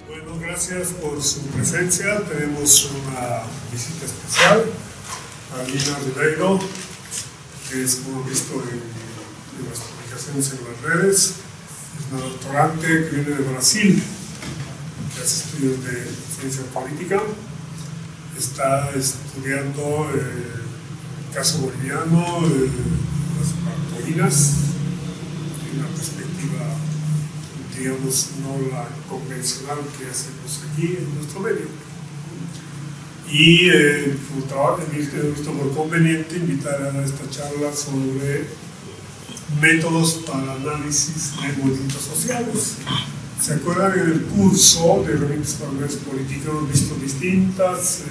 Bueno, gracias por su presencia. Tenemos una visita especial a Lina Ribeiro, que es, como he visto en las publicaciones en las redes, es una doctorante que viene de Brasil, que hace estudios de ciencia política. Está estudiando el caso boliviano, las Malvinas, en una perspectiva, digamos, no la convencional que hacemos aquí en nuestro medio. Y como trabajo, he visto por conveniente invitar a esta charla sobre métodos para análisis de movimientos sociales. ¿Se acuerdan? En el curso de herramientas para análisis político hemos visto distintas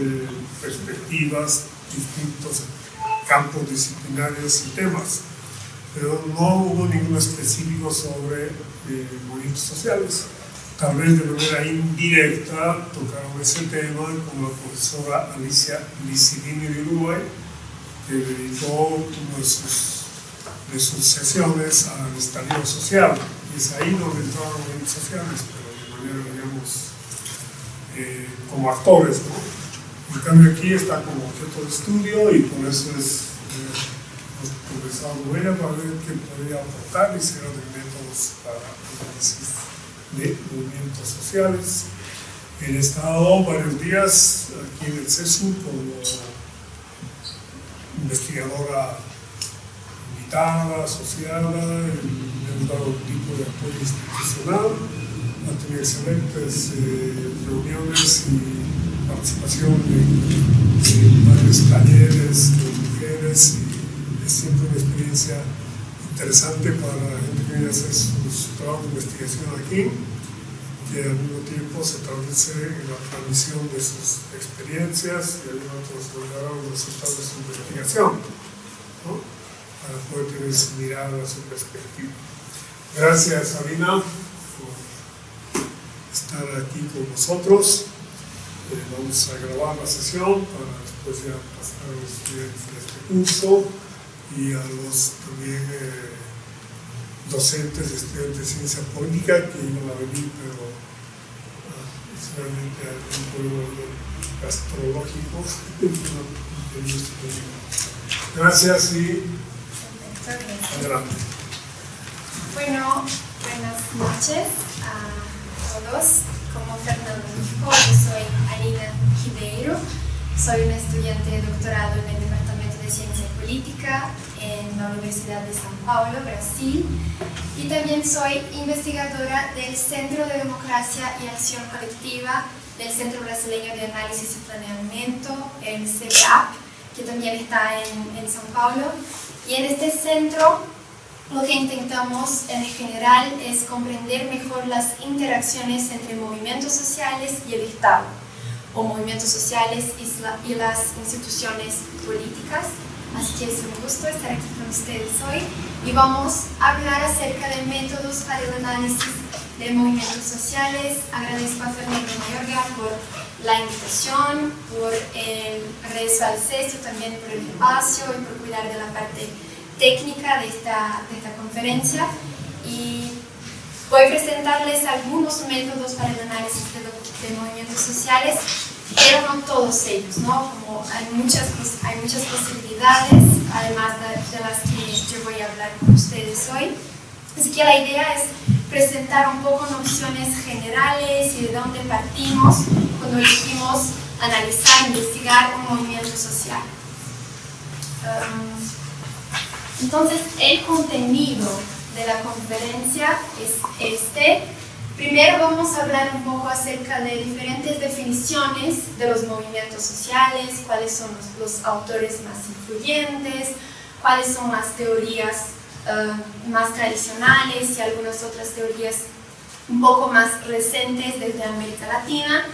perspectivas, distintos campos disciplinarios y temas, pero no hubo ninguno específico sobre movimientos sociales. Tal vez de manera indirecta tocaron ese tema con la profesora Alicia Licidini de Uruguay, que dedicó una de sus sesiones al estallido social. Y es ahí donde entraron los movimientos sociales, pero de manera, digamos, como actores, ¿no? En cambio aquí está como objeto de estudio y por eso es conversado con ella para ver qué podría aportar y ser de métodos para análisis de movimientos sociales. He estado varios días aquí en el CESU como investigadora invitada, asociada, le hemos dado un tipo de apoyo institucional, ha tenido excelentes reuniones y participación en varios talleres con mujeres y es siempre una experiencia interesante para la gente que viene a hacer sus trabajos de investigación aquí, que al mismo tiempo se traduce en la transmisión de sus experiencias y ayuda a transformar los resultados de su investigación, ¿no? Para poder tener su mirada, su perspectiva. Gracias, Sabina, por estar aquí con nosotros. Vamos a grabar la sesión para después ya pasar a los estudiantes de este curso y a los también docentes, estudiantes de ciencia política que iban a venir, pero seguramente algún problema gastrológico. Gracias y adelante. Bueno, buenas noches a todos. Como Fernando dijo, yo soy Alina Ribeiro, soy una estudiante de doctorado en el Departamento de Ciencia Política en la Universidad de São Paulo, Brasil, y también soy investigadora del Centro de Democracia y Acción Colectiva del Centro Brasileño de Análisis y Planeamiento, el CBAP, que también está en São Paulo. Y en este centro lo que intentamos en general es comprender mejor las interacciones entre movimientos sociales y el Estado, o movimientos sociales y las instituciones políticas. Así que es un gusto estar aquí con ustedes hoy y vamos a hablar acerca de métodos para el análisis de movimientos sociales. Agradezco a Fernando Mayorga por la invitación, por agradezco al CESU también por el espacio y por cuidar de la parte técnica de esta conferencia, y voy a presentarles algunos métodos para el análisis de movimientos sociales, pero no todos ellos, ¿no? Como hay muchas posibilidades, además de las que yo voy a hablar con ustedes hoy. Así que la idea es presentar un poco nociones generales y de dónde partimos cuando elegimos analizar, investigar un movimiento social. Entonces, el contenido de la conferencia es este. Primero vamos a hablar un poco acerca de diferentes definiciones de los movimientos sociales, cuáles son los autores más influyentes, cuáles son las teorías más tradicionales y algunas otras teorías un poco más recientes desde América Latina.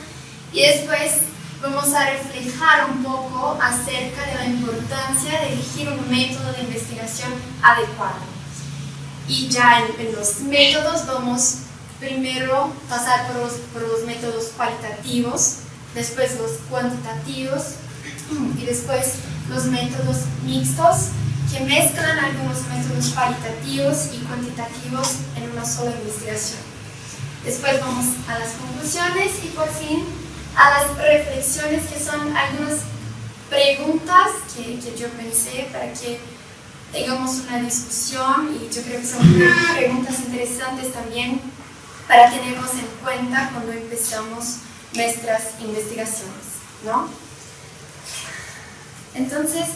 Y después vamos a reflejar un poco acerca de la importancia de elegir un método de investigación adecuado. Y ya en los métodos vamos primero pasar por los métodos cualitativos, después los cuantitativos y después los métodos mixtos, que mezclan algunos métodos cualitativos y cuantitativos en una sola investigación. Después vamos a las conclusiones y por fin a las reflexiones, que son algunas preguntas que yo pensé para que tengamos una discusión, y yo creo que son preguntas interesantes también para tenernos en cuenta cuando empezamos nuestras investigaciones, ¿no? Entonces,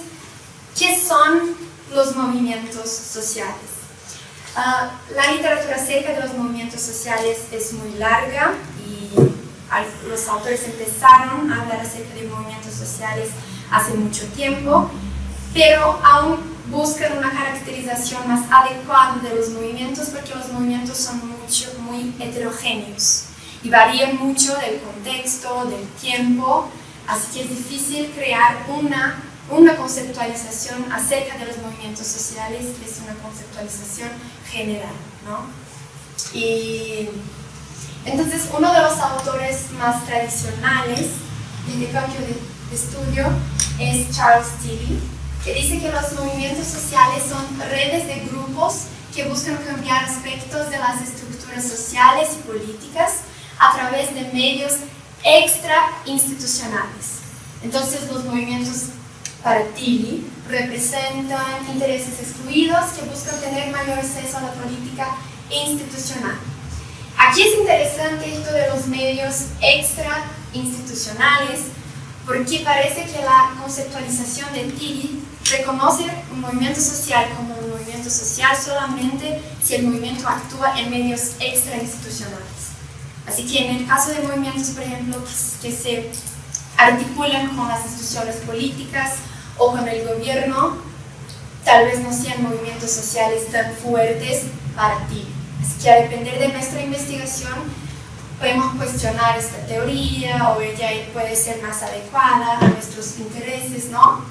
¿qué son los movimientos sociales? La literatura acerca de los movimientos sociales es muy larga y los autores empezaron a hablar acerca de movimientos sociales hace mucho tiempo, pero aún buscan una caracterización más adecuada de los movimientos, porque los movimientos son muy heterogéneos y varían mucho del contexto, del tiempo, así que es difícil crear una conceptualización acerca de los movimientos sociales, que es una conceptualización general, ¿no? Y entonces uno de los autores más tradicionales de este cambio de estudio es Charles Tilly, que dice que los movimientos sociales son redes de grupos que buscan cambiar aspectos de las estructuras sociales y políticas a través de medios extra-institucionales. Entonces los movimientos para Tilly representan intereses excluidos que buscan tener mayor acceso a la política institucional. Aquí es interesante esto de los medios extra-institucionales, porque parece que la conceptualización de Tilly reconoce un movimiento social como un movimiento social solamente si el movimiento actúa en medios extrainstitucionales. Así que en el caso de movimientos, por ejemplo, que se articulan con las instituciones políticas o con el gobierno, tal vez no sean movimientos sociales tan fuertes para ti. Así que a depender de nuestra investigación, podemos cuestionar esta teoría, o ella puede ser más adecuada a nuestros intereses, ¿no?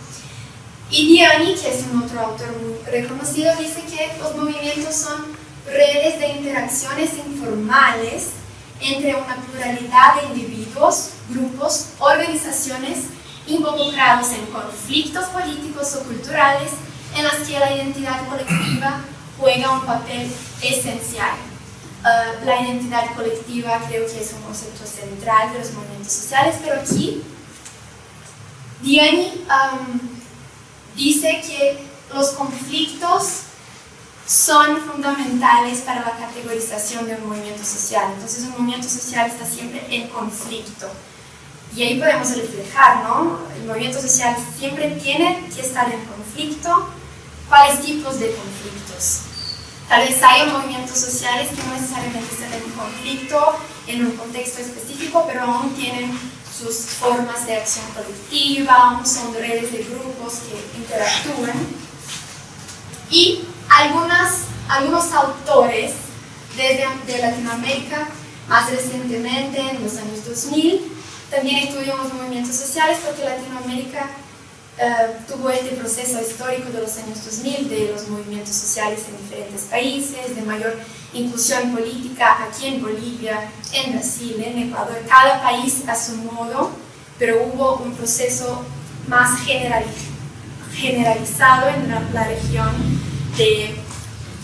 Y Diani, que es un otro autor muy reconocido, dice que los movimientos son redes de interacciones informales entre una pluralidad de individuos, grupos, organizaciones involucrados en conflictos políticos o culturales en las que la identidad colectiva juega un papel esencial. La identidad colectiva creo que es un concepto central de los movimientos sociales, pero aquí Diani dice que los conflictos son fundamentales para la categorización de un movimiento social. Entonces un movimiento social está siempre en conflicto. Y ahí podemos reflejar, ¿no? El movimiento social siempre tiene que estar en conflicto. ¿Cuáles tipos de conflictos? Tal vez haya movimientos sociales que no necesariamente están en conflicto en un contexto específico, pero aún tienen sus formas de acción colectiva, aún son redes de grupos que interactúan. Y algunos autores de Latinoamérica, más recientemente, en los años 2000, también estudian los movimientos sociales, porque Latinoamérica tuvo este proceso histórico de los años 2000 de los movimientos sociales en diferentes países, de mayor inclusión política aquí en Bolivia, en Brasil, en Ecuador, cada país a su modo, pero hubo un proceso más generalizado en la región de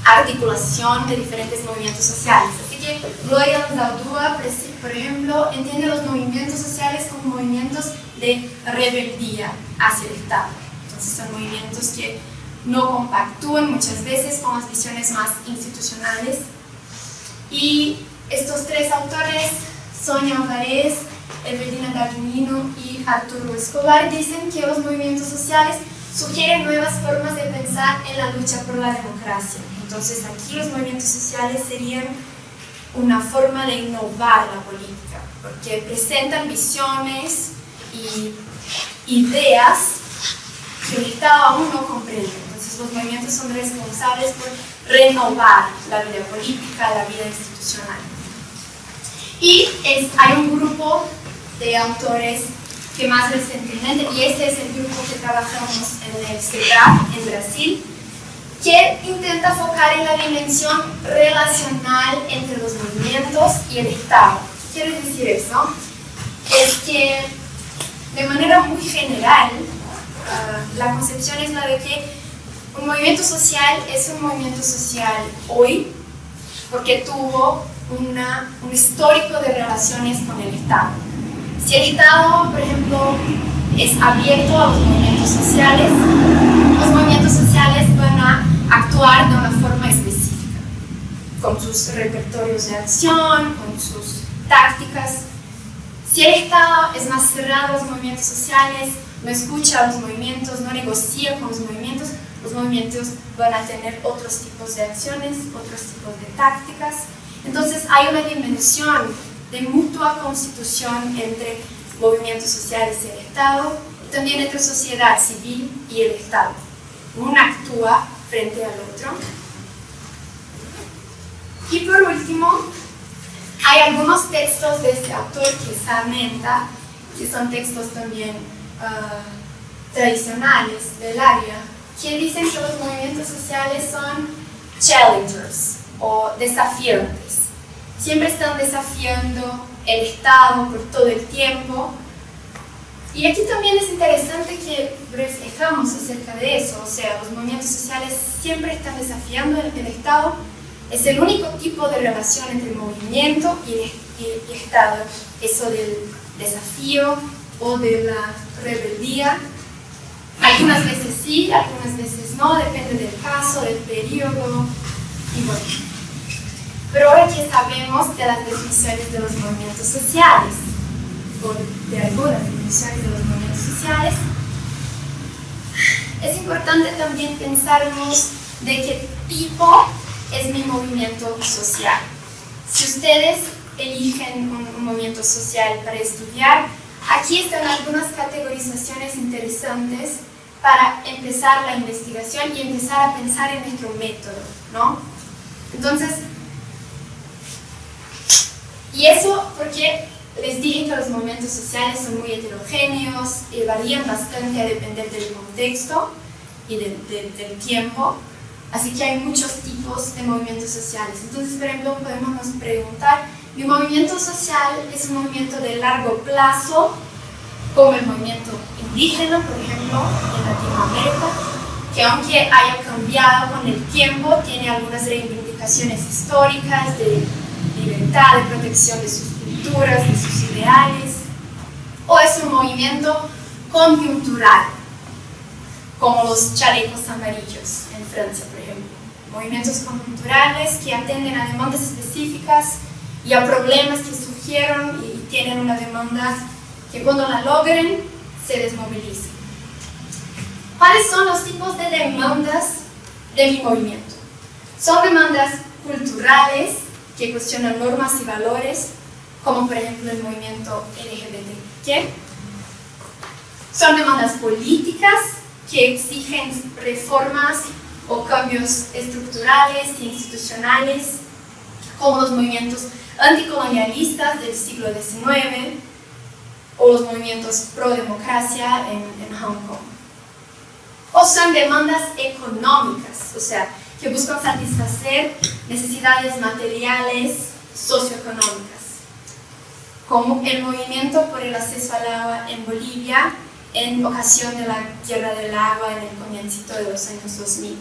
articulación de diferentes movimientos sociales. Así que Gloria Anzaldúa, por ejemplo, entiende los movimientos sociales como movimientos de rebeldía hacia el Estado. Entonces son movimientos que no compactúan muchas veces con las visiones más institucionales. Y estos tres autores, Sonia Alvarez, Evelina Dagnino y Arturo Escobar, dicen que los movimientos sociales sugieren nuevas formas de pensar en la lucha por la democracia. Entonces aquí los movimientos sociales serían una forma de innovar la política, porque presentan visiones y ideas que el Estado aún no comprende. Entonces los movimientos son responsables por renovar la vida política, la vida institucional. Y hay un grupo de autores que más recientemente, y este es el grupo que trabajamos en el CEPRAC en Brasil, que intenta focar en la dimensión relacional entre los movimientos y el Estado. ¿Qué quiere decir eso? Es que de manera muy general, la concepción es la de que un movimiento social es un movimiento social hoy porque tuvo un histórico de relaciones con el Estado. Si el Estado, por ejemplo, es abierto a los movimientos sociales van a actuar de una forma específica, con sus repertorios de acción, con sus tácticas. Si el Estado es más cerrado a los movimientos sociales, no escucha a los movimientos, no negocia con los movimientos van a tener otros tipos de acciones, otros tipos de tácticas. Entonces hay una dimensión de mutua constitución entre movimientos sociales y el Estado, y también entre sociedad civil y el Estado. Uno actúa frente al otro. Y por último, hay algunos textos de este autor, que es Sarmenta, que son textos también tradicionales del área, que dicen que los movimientos sociales son challengers o desafiantes. Siempre están desafiando el Estado por todo el tiempo. Y aquí también es interesante que reflejamos acerca de eso, o sea, los movimientos sociales siempre están desafiando el Estado. Es el único tipo de relación entre el movimiento y Estado, eso del desafío o de la rebeldía. Algunas veces sí, algunas veces no, depende del caso, del periodo, y bueno. Pero ahora que sabemos de las definiciones de los movimientos sociales, o de algunas definiciones de los movimientos sociales, es importante también pensarnos de qué tipo es mi movimiento social. Si ustedes eligen un movimiento social para estudiar, aquí están algunas categorizaciones interesantes para empezar la investigación y empezar a pensar en nuestro método, ¿no? Entonces, y eso porque les dije que los movimientos sociales son muy heterogéneos y varían bastante a depender del contexto y del tiempo, así que hay muchos tipos de movimientos sociales. Entonces, por ejemplo, podemos nos preguntar, ¿mi movimiento social es un movimiento de largo plazo, como el movimiento indígena, por ejemplo, en Latinoamérica, que aunque haya cambiado con el tiempo, tiene algunas reivindicaciones históricas de libertad, de protección de sus culturas, de sus ideales? ¿O es un movimiento conjuntural, como los chalecos amarillos en Francia, por ejemplo? Movimientos conjunturales que atienden a demandas específicas y a problemas que surgieron y tienen una demanda que cuando la logren se desmovilizan. ¿Cuáles son los tipos de demandas de mi movimiento? Son demandas culturales que cuestionan normas y valores, como por ejemplo el movimiento LGBTQ. Son demandas políticas que exigen reformas o cambios estructurales e institucionales, como los movimientos anticolonialistas del siglo XIX o los movimientos pro-democracia en Hong Kong. O son demandas económicas, o sea, que buscan satisfacer necesidades materiales, socioeconómicas, como el movimiento por el acceso al agua en Bolivia en ocasión de la Guerra del Agua en el comienzo de los años 2000.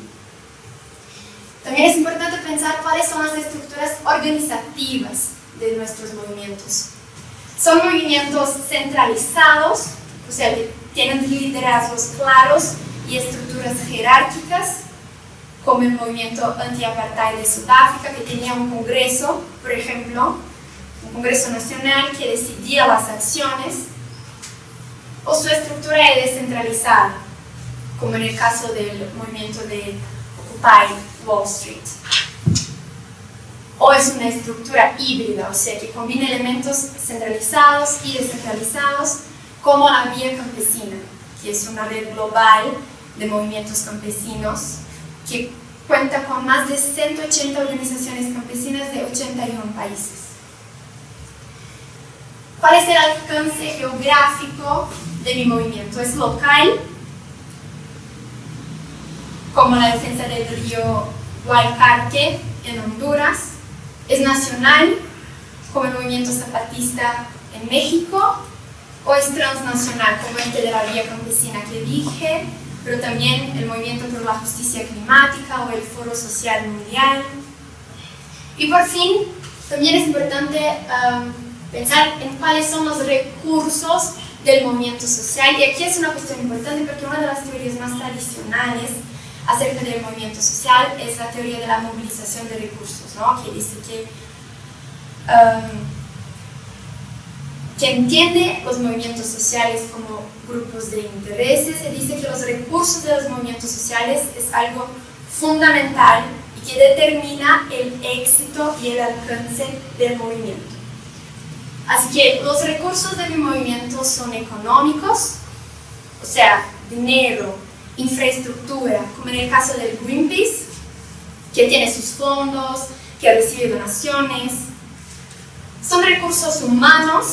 También es importante pensar cuáles son las estructuras organizativas de nuestros movimientos. Son movimientos centralizados, o sea, que tienen liderazgos claros y estructuras jerárquicas, como el movimiento anti-apartheid de Sudáfrica, que tenía un congreso, por ejemplo, un congreso nacional que decidía las acciones, o su estructura es descentralizada, como en el caso del movimiento de Occupy Wall Street. O es una estructura híbrida, o sea, que combina elementos centralizados y descentralizados, como la Vía Campesina, que es una red global de movimientos campesinos que cuenta con más de 180 organizaciones campesinas de 81 países. ¿Cuál es el alcance geográfico de mi movimiento? Es local, como la defensa del río Guaycarque en Honduras. Es nacional, como el movimiento zapatista en México, o es transnacional, como este de la Vía Campesina que dije, pero también el movimiento por la justicia climática o el Foro Social Mundial. Y por fin, también es importante pensar en cuáles son los recursos del movimiento social. Y aquí es una cuestión importante porque una de las teorías más tradicionales acerca del movimiento social es la teoría de la movilización de recursos, ¿no? Que dice que entiende los movimientos sociales como grupos de intereses y dice que los recursos de los movimientos sociales es algo fundamental y que determina el éxito y el alcance del movimiento. Así que los recursos del movimiento son económicos, o sea, dinero, infraestructura, como en el caso del Greenpeace, que tiene sus fondos, que recibe donaciones. Son recursos humanos,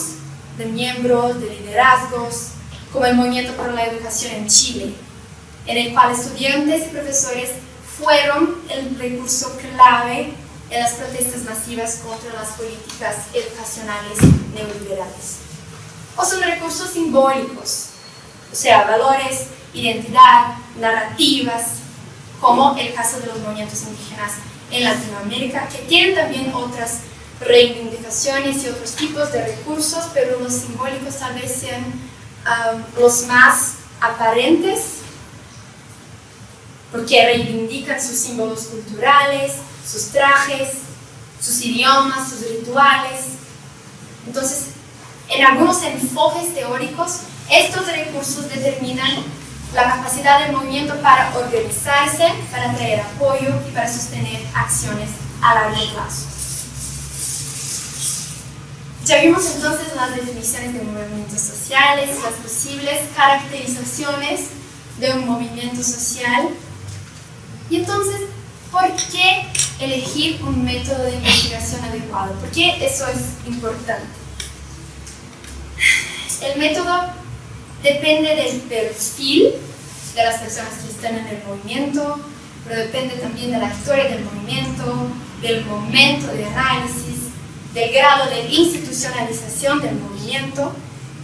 de miembros, de liderazgos, como el Movimiento por la Educación en Chile, en el cual estudiantes y profesores fueron el recurso clave en las protestas masivas contra las políticas educacionales neoliberales. O son recursos simbólicos, o sea, valores, identidad, narrativas, como el caso de los movimientos indígenas en Latinoamérica, que tienen también otras reivindicaciones y otros tipos de recursos, pero los simbólicos tal vez sean los más aparentes, porque reivindican sus símbolos culturales, sus trajes, sus idiomas, sus rituales. Entonces, en algunos enfoques teóricos, estos recursos determinan la capacidad del movimiento para organizarse, para traer apoyo y para sostener acciones a largo plazo. Ya vimos entonces las definiciones de movimientos sociales, las posibles caracterizaciones de un movimiento social. Y entonces, ¿por qué elegir un método de investigación adecuado? ¿Por qué eso es importante? El método depende del perfil de las personas que están en el movimiento, pero depende también de la historia del movimiento, del momento de análisis, del grado de institucionalización del movimiento,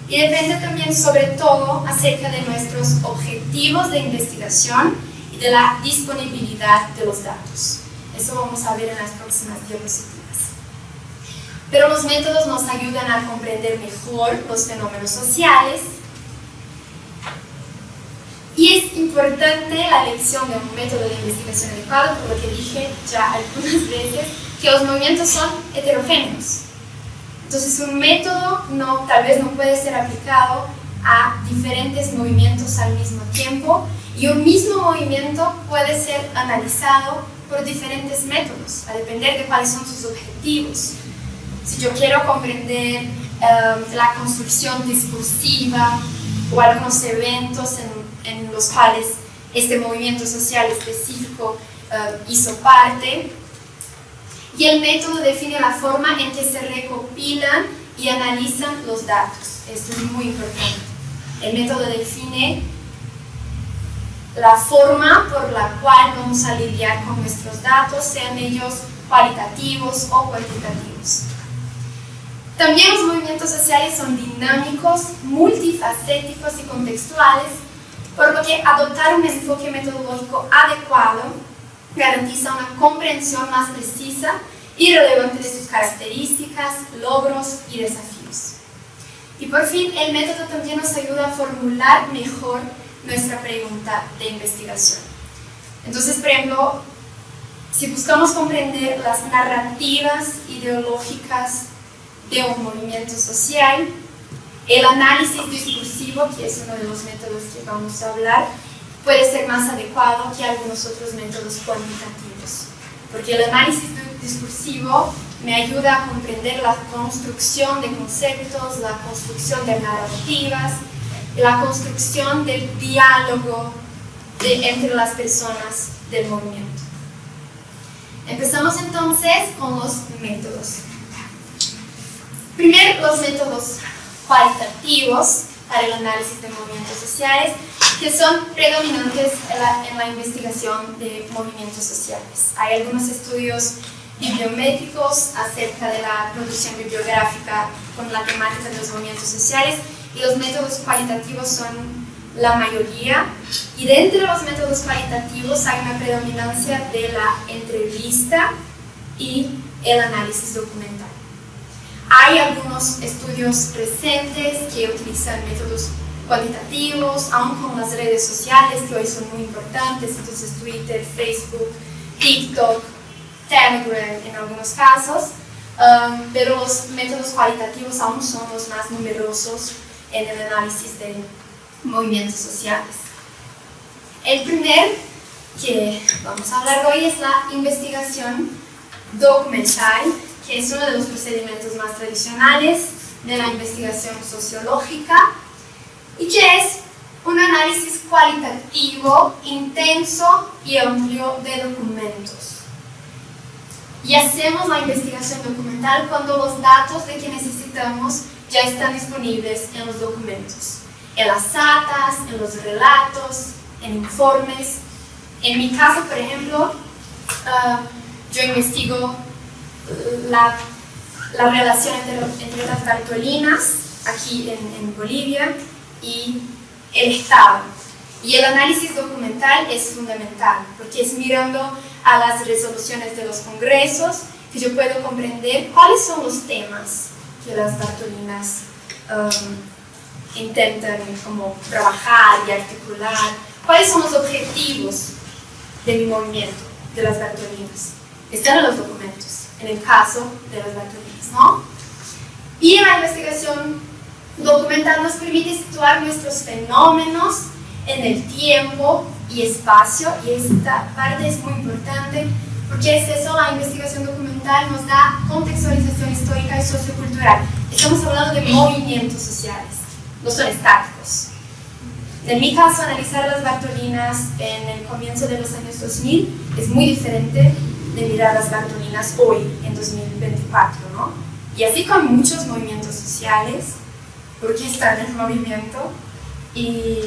y depende también sobre todo acerca de nuestros objetivos de investigación y de la disponibilidad de los datos. Eso vamos a ver en las próximas diapositivas. Pero los métodos nos ayudan a comprender mejor los fenómenos sociales, y es importante la elección de un método de investigación adecuado, por lo que dije ya algunas veces, que los movimientos son heterogéneos. Entonces un método tal vez no puede ser aplicado a diferentes movimientos al mismo tiempo, y un mismo movimiento puede ser analizado por diferentes métodos, a depender de cuáles son sus objetivos. Si yo quiero comprender la construcción discursiva o algunos eventos en los cuales este movimiento social específico hizo parte, y el método define la forma en que se recopilan y analizan los datos. Esto es muy importante. El método define la forma por la cual vamos a lidiar con nuestros datos, sean ellos cualitativos o cuantitativos. También los movimientos sociales son dinámicos, multifacéticos y contextuales, por lo que adoptar un enfoque metodológico adecuado garantiza una comprensión más precisa y relevante de sus características, logros y desafíos. Y por fin, el método también nos ayuda a formular mejor nuestra pregunta de investigación. Entonces, por ejemplo, si buscamos comprender las narrativas ideológicas de un movimiento social, el análisis discursivo, que es uno de los métodos que vamos a hablar, puede ser más adecuado que algunos otros métodos cuantitativos, porque el análisis discursivo me ayuda a comprender la construcción de conceptos, la construcción de narrativas, la construcción del diálogo entre las personas del movimiento. Empezamos entonces con los métodos. Primero, los métodos cualitativos para el análisis de movimientos sociales, que son predominantes en la investigación de movimientos sociales. Hay algunos estudios bibliométricos acerca de la producción bibliográfica con la temática de los movimientos sociales, y los métodos cualitativos son la mayoría, y dentro de los métodos cualitativos hay una predominancia de la entrevista y el análisis documental. Hay algunos estudios recientes que utilizan métodos cuantitativos, aún con las redes sociales que hoy son muy importantes, entonces Twitter, Facebook, TikTok, Telegram en algunos casos, pero los métodos cualitativos aún son los más numerosos en el análisis de movimientos sociales. El primer que vamos a hablar hoy es la investigación documental, que es uno de los procedimientos más tradicionales de la investigación sociológica y que es un análisis cualitativo, intenso y amplio de documentos. Y hacemos la investigación documental cuando los datos de que necesitamos ya están disponibles en los documentos, en las actas, en los relatos, en informes. En mi caso, por ejemplo, yo investigo la relación entre las Bartolinas aquí en Bolivia y el Estado. Y el análisis documental es fundamental, porque es mirando a las resoluciones de los congresos que yo puedo comprender cuáles son los temas que las Bartolinas intentan como trabajar y articular, cuáles son los objetivos de mi movimiento, de las Bartolinas. Están en los documentos, en el caso de las Bartolinas, ¿no? Y la investigación documental nos permite situar nuestros fenómenos en el tiempo y espacio, y esta parte es muy importante porque es eso, la investigación documental nos da contextualización histórica y sociocultural. Estamos hablando de movimientos sociales, no son estáticos. En mi caso, analizar las Bartolinas en el comienzo de los años 2000 es muy diferente de mirar las Bartolinas hoy, en 2024, ¿no? Y así con muchos movimientos sociales, porque están en movimiento, y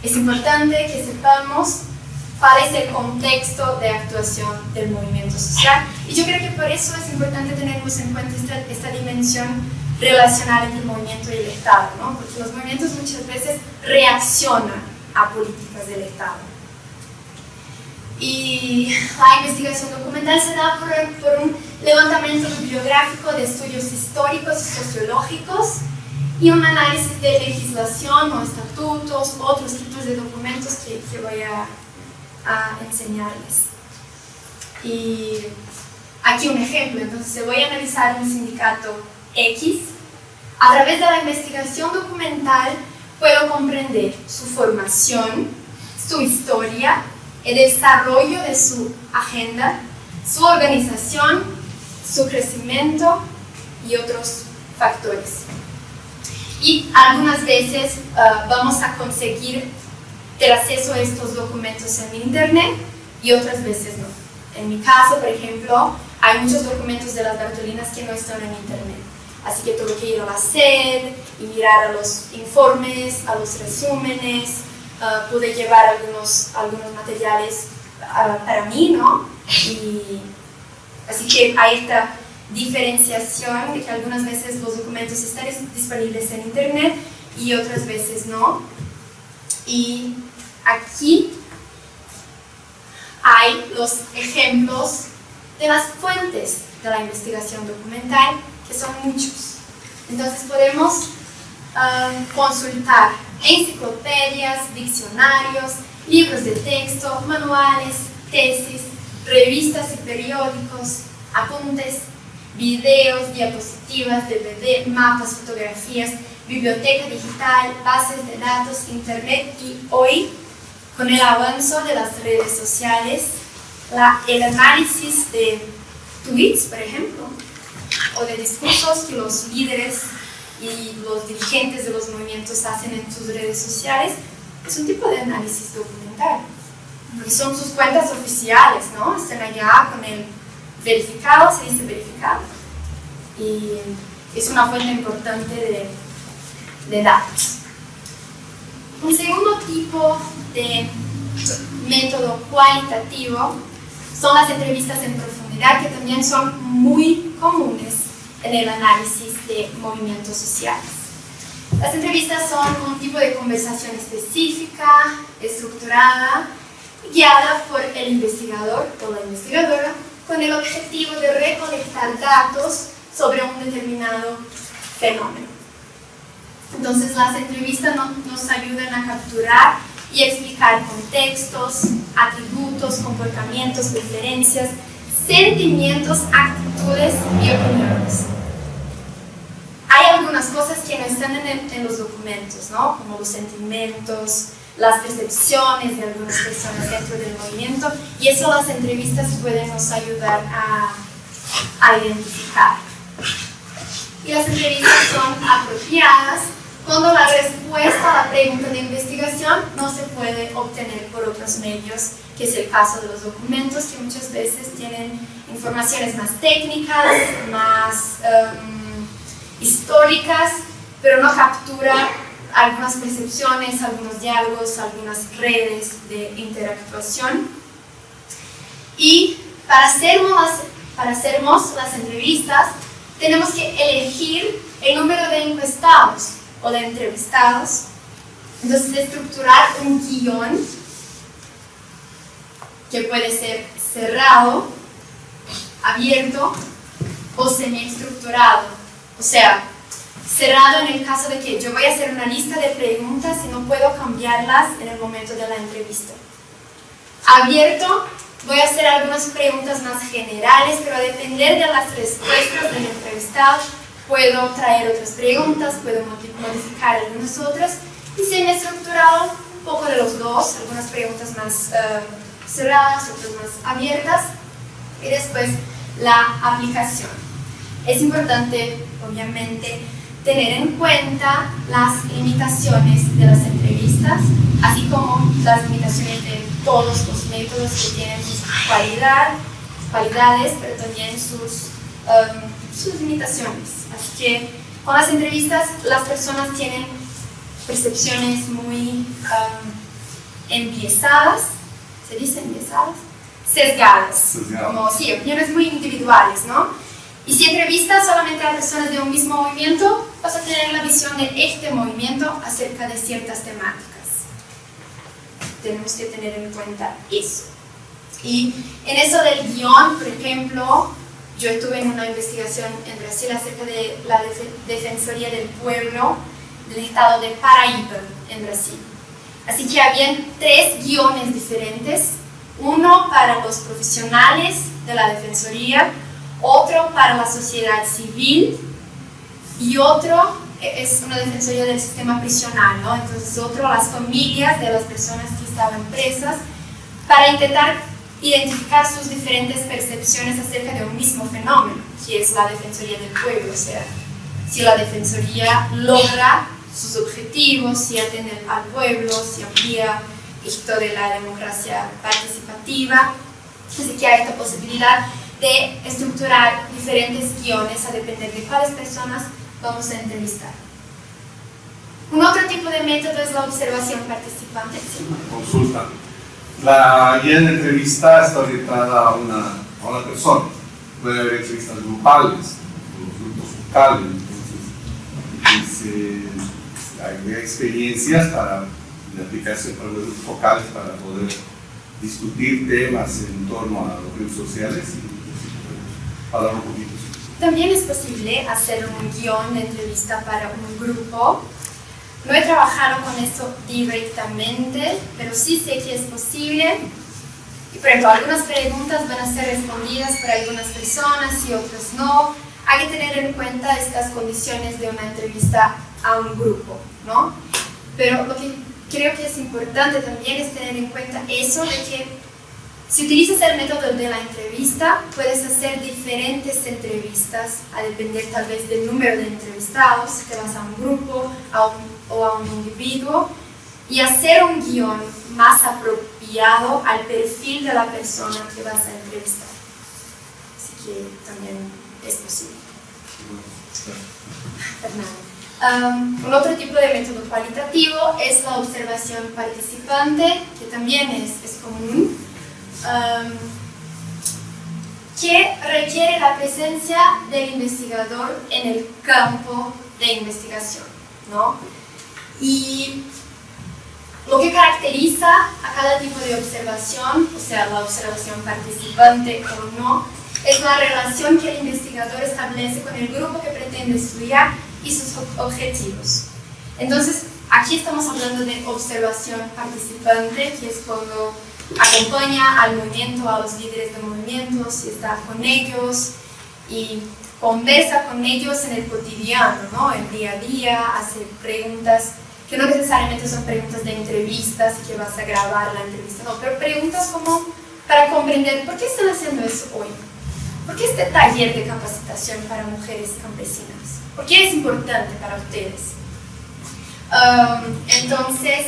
es importante que sepamos cuál es el contexto de actuación del movimiento social. Y yo creo que por eso es importante tenernos en cuenta esta dimensión relacional entre el movimiento y el Estado, ¿no? Porque los movimientos muchas veces reaccionan a políticas del Estado. Y la investigación documental se da por un levantamiento bibliográfico de estudios históricos y sociológicos y un análisis de legislación o estatutos, otros tipos de documentos que voy a enseñarles. Y aquí un ejemplo, entonces voy a analizar un sindicato X. A través de la investigación documental puedo comprender su formación, su historia, el desarrollo de su agenda, su organización, su crecimiento y otros factores. Y algunas veces vamos a conseguir el acceso a estos documentos en internet y otras veces no. En mi caso, por ejemplo, hay muchos documentos de las Bartolinas que no están en internet. Así que tuve que ir a la sed y mirar a los informes, a los resúmenes, pude llevar algunos materiales para mí, ¿no? Y así que hay esta diferenciación de que algunas veces los documentos están disponibles en internet y otras veces no. Y aquí hay los ejemplos de las fuentes de la investigación documental, que son muchos. Entonces podemos consultar enciclopedias, diccionarios, libros de texto, manuales, tesis, revistas y periódicos, apuntes, videos, diapositivas, DVD, mapas, fotografías, biblioteca digital, bases de datos, internet y hoy, con el avance de las redes sociales, el análisis de tweets, por ejemplo, o de discursos que los líderes y los dirigentes de los movimientos hacen en sus redes sociales, es un tipo de análisis documental, porque son sus cuentas oficiales, ¿no? Están allá con el verificado, se dice verificado, y es una fuente importante de datos. Un segundo tipo de método cualitativo son las entrevistas en profundidad, que también son muy comunes en el análisis de movimientos sociales. Las entrevistas son un tipo de conversación específica, estructurada, guiada por el investigador o la investigadora con el objetivo de recolectar datos sobre un determinado fenómeno. Entonces las entrevistas nos ayudan a capturar y explicar contextos, atributos, comportamientos, preferencias, sentimientos, actitudes y opiniones. Hay algunas cosas que no están en los documentos, ¿no? Como los sentimientos, las percepciones de algunas personas dentro del movimiento, y eso las entrevistas pueden nos ayudar a identificar. Y las entrevistas son apropiadas cuando la respuesta a la pregunta de investigación no se puede obtener por otros medios, que es el caso de los documentos, que muchas veces tienen informaciones más técnicas, más históricas, pero no captura algunas percepciones, algunos diálogos, algunas redes de interactuación. Y para hacernos las entrevistas, tenemos que elegir el número de encuestados o de entrevistados. Entonces, estructurar un guión que puede ser cerrado, abierto o semiestructurado. O sea, cerrado en el caso de que yo voy a hacer una lista de preguntas y no puedo cambiarlas en el momento de la entrevista. Abierto, voy a hacer algunas preguntas más generales, pero a depender de las respuestas del entrevistado, puedo traer otras preguntas, puedo modificar algunas otras. Y semiestructurado, un poco de los dos, algunas preguntas más cerradas, otras más abiertas. Y después la aplicación. Es importante, obviamente, tener en cuenta las limitaciones de las entrevistas, así como las limitaciones de todos los métodos que tienen sus cualidades, pero también sus limitaciones. Así que con las entrevistas las personas tienen percepciones muy enviesadas, ¿se dice enviesadas? Sesgadas, como sí, opiniones muy individuales, ¿no? Y si entrevistas solamente a personas de un mismo movimiento, vas a tener la visión de este movimiento acerca de ciertas temáticas. Tenemos que tener en cuenta eso. Y en eso del guión, por ejemplo, yo estuve en una investigación en Brasil acerca de la Defensoría del Pueblo del estado de Paraíba, en Brasil. Así que habían 3 guiones diferentes, uno para los profesionales de la Defensoría, otro para la sociedad civil y otro es una defensoría del sistema prisional, ¿no? Entonces otro las familias de las personas que estaban presas, para intentar identificar sus diferentes percepciones acerca de un mismo fenómeno, que es la defensoría del pueblo. O sea, si la defensoría logra sus objetivos, si atiende al pueblo, si amplía esto de la democracia participativa. Así que hay esta posibilidad de estructurar diferentes guiones a depender de cuáles personas vamos a entrevistar. Un otro tipo de método es la observación participante. ¿Sí? Consulta. La guía de entrevista está orientada a una persona. Puede haber entrevistas grupales, grupos focales. Entonces, hay experiencias de aplicarse para los grupos focales para poder discutir temas en torno a los grupos sociales. Hablar un poquito. También es posible hacer un guión de entrevista para un grupo. No he trabajado con esto directamente, pero sí sé que es posible. Y por ejemplo, algunas preguntas van a ser respondidas por algunas personas y otras no. Hay que tener en cuenta estas condiciones de una entrevista a un grupo, ¿no? Pero lo que creo que es importante también es tener en cuenta eso de que si utilizas el método de la entrevista, puedes hacer diferentes entrevistas a depender tal vez del número de entrevistados, si te vas a un grupo o a un individuo, y hacer un guión más apropiado al perfil de la persona que vas a entrevistar. Así que también es posible. Fernando. Un otro tipo de método cualitativo es la observación participante, que también es común. Que requiere la presencia del investigador en el campo de investigación, ¿no? Y Lo que caracteriza a cada tipo de observación, o sea, la observación participante o no, es la relación que el investigador establece con el grupo que pretende estudiar y sus objetivos. Entonces, aquí estamos hablando de observación participante, que es cuando acompaña al movimiento, a los líderes de movimientos, y está con ellos y conversa con ellos en el cotidiano, ¿no? El día a día, hace preguntas que no necesariamente son preguntas de entrevistas y que vas a grabar la entrevista, no, pero preguntas como para comprender por qué están haciendo eso hoy, por qué este taller de capacitación para mujeres campesinas, por qué es importante para ustedes. Entonces,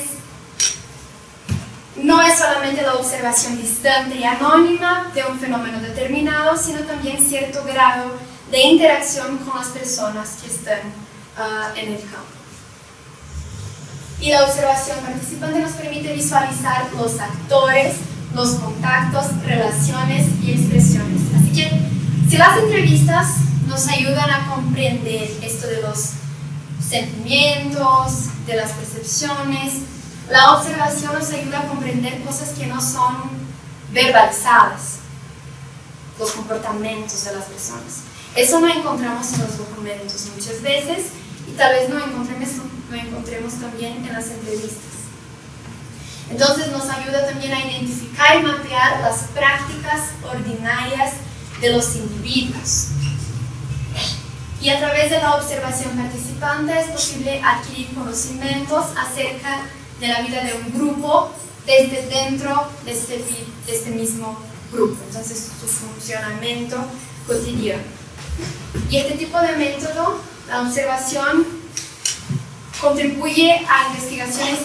no es solamente la observación distante y anónima de un fenómeno determinado, sino también cierto grado de interacción con las personas que están en el campo. Y la observación participante nos permite visualizar los actores, los contactos, relaciones y expresiones. Así que, si las entrevistas nos ayudan a comprender esto de los sentimientos, de las percepciones, la observación nos ayuda a comprender cosas que no son verbalizadas, los comportamientos de las personas. Eso no encontramos en los documentos muchas veces y tal vez no encontremos también en las entrevistas. Entonces nos ayuda también a identificar y mapear las prácticas ordinarias de los individuos. Y a través de la observación participante es posible adquirir conocimientos acerca de la vida de un grupo desde dentro de este mismo grupo, entonces su funcionamiento cotidiano. Y este tipo de método, la observación, contribuye a investigaciones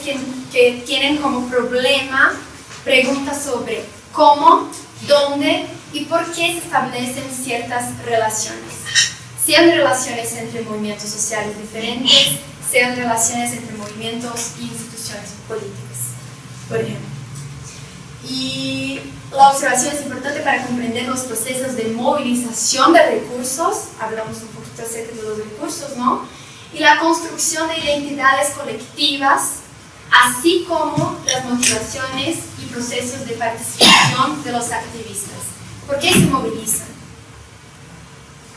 que tienen como problema preguntas sobre cómo, dónde y por qué se establecen ciertas relaciones. Sean relaciones entre movimientos sociales diferentes, sean relaciones entre movimientos e instituciones políticas, por ejemplo. Y la observación es importante para comprender los procesos de movilización de recursos, hablamos un poquito acerca de los recursos, ¿no? Y la construcción de identidades colectivas, así como las motivaciones y procesos de participación de los activistas. ¿Por qué se movilizan?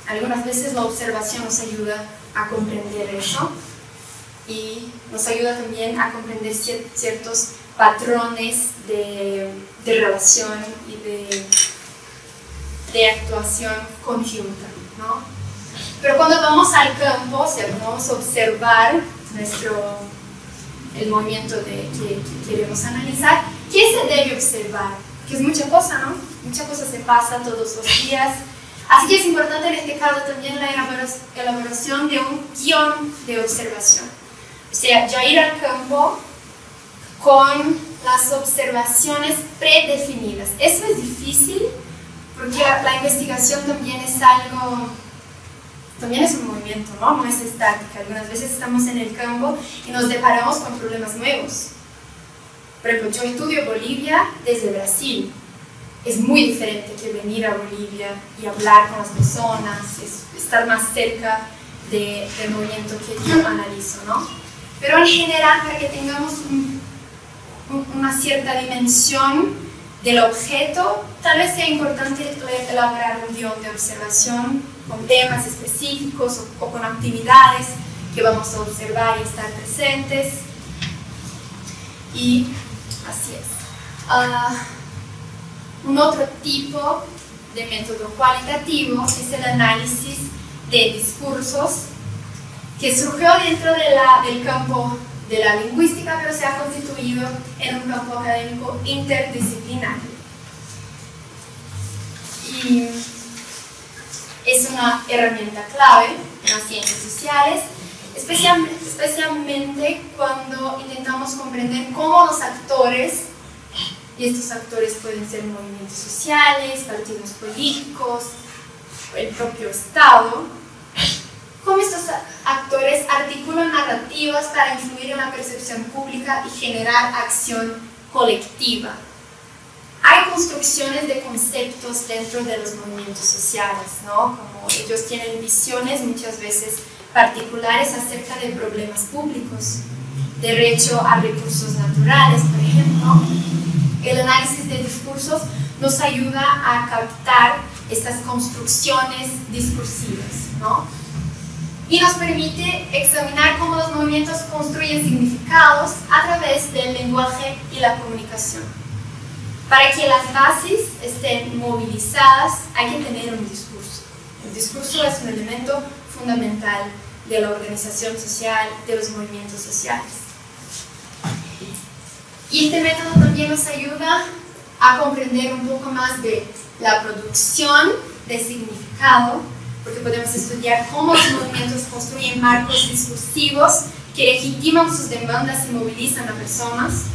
Algunas veces la observación nos ayuda a comprender eso y nos ayuda también a comprender ciertos patrones de relación y de actuación conjunta, ¿no? Pero cuando vamos al campo, o sea, vamos a observar el movimiento que queremos analizar, ¿qué se debe observar? Que es mucha cosa, ¿no? Mucha cosa se pasa todos los días. Así que es importante en este caso también la elaboración de un guión de observación. O sea, ya ir al campo con las observaciones predefinidas. Eso es difícil porque la investigación también es un movimiento, ¿no? No es estática. Algunas veces estamos en el campo y nos deparamos con problemas nuevos. Por ejemplo, yo estudio Bolivia desde Brasil. Es muy diferente que venir a Bolivia y hablar con las personas, estar más cerca del movimiento que yo analizo, ¿no? Pero en general, para que tengamos una cierta dimensión del objeto, tal vez sea importante elaborar un guión de observación con temas específicos o con actividades que vamos a observar y estar presentes. Y así es. Un otro tipo de método cualitativo es el análisis de discursos, que surgió dentro del campo de la lingüística, pero se ha constituido en un campo académico interdisciplinario. Y es una herramienta clave en las ciencias sociales, especialmente cuando intentamos comprender cómo los actores, y estos actores pueden ser movimientos sociales, partidos políticos, el propio Estado, cómo estos actores articulan narrativas para influir en la percepción pública y generar acción colectiva. Hay construcciones de conceptos dentro de los movimientos sociales, ¿no? Como ellos tienen visiones muchas veces particulares acerca de problemas públicos. derecho a recursos naturales, por ejemplo. El análisis de discursos nos ayuda a captar estas construcciones discursivas, ¿no? Y nos permite examinar cómo los movimientos construyen significados a través del lenguaje y la comunicación. Para que las bases estén movilizadas hay que tener un discurso. El discurso es un elemento fundamental de la organización social, de los movimientos sociales. Y este método también nos ayuda a comprender un poco más de la producción de significado, porque podemos estudiar cómo los movimientos construyen marcos discursivos que legitiman sus demandas y movilizan a personas.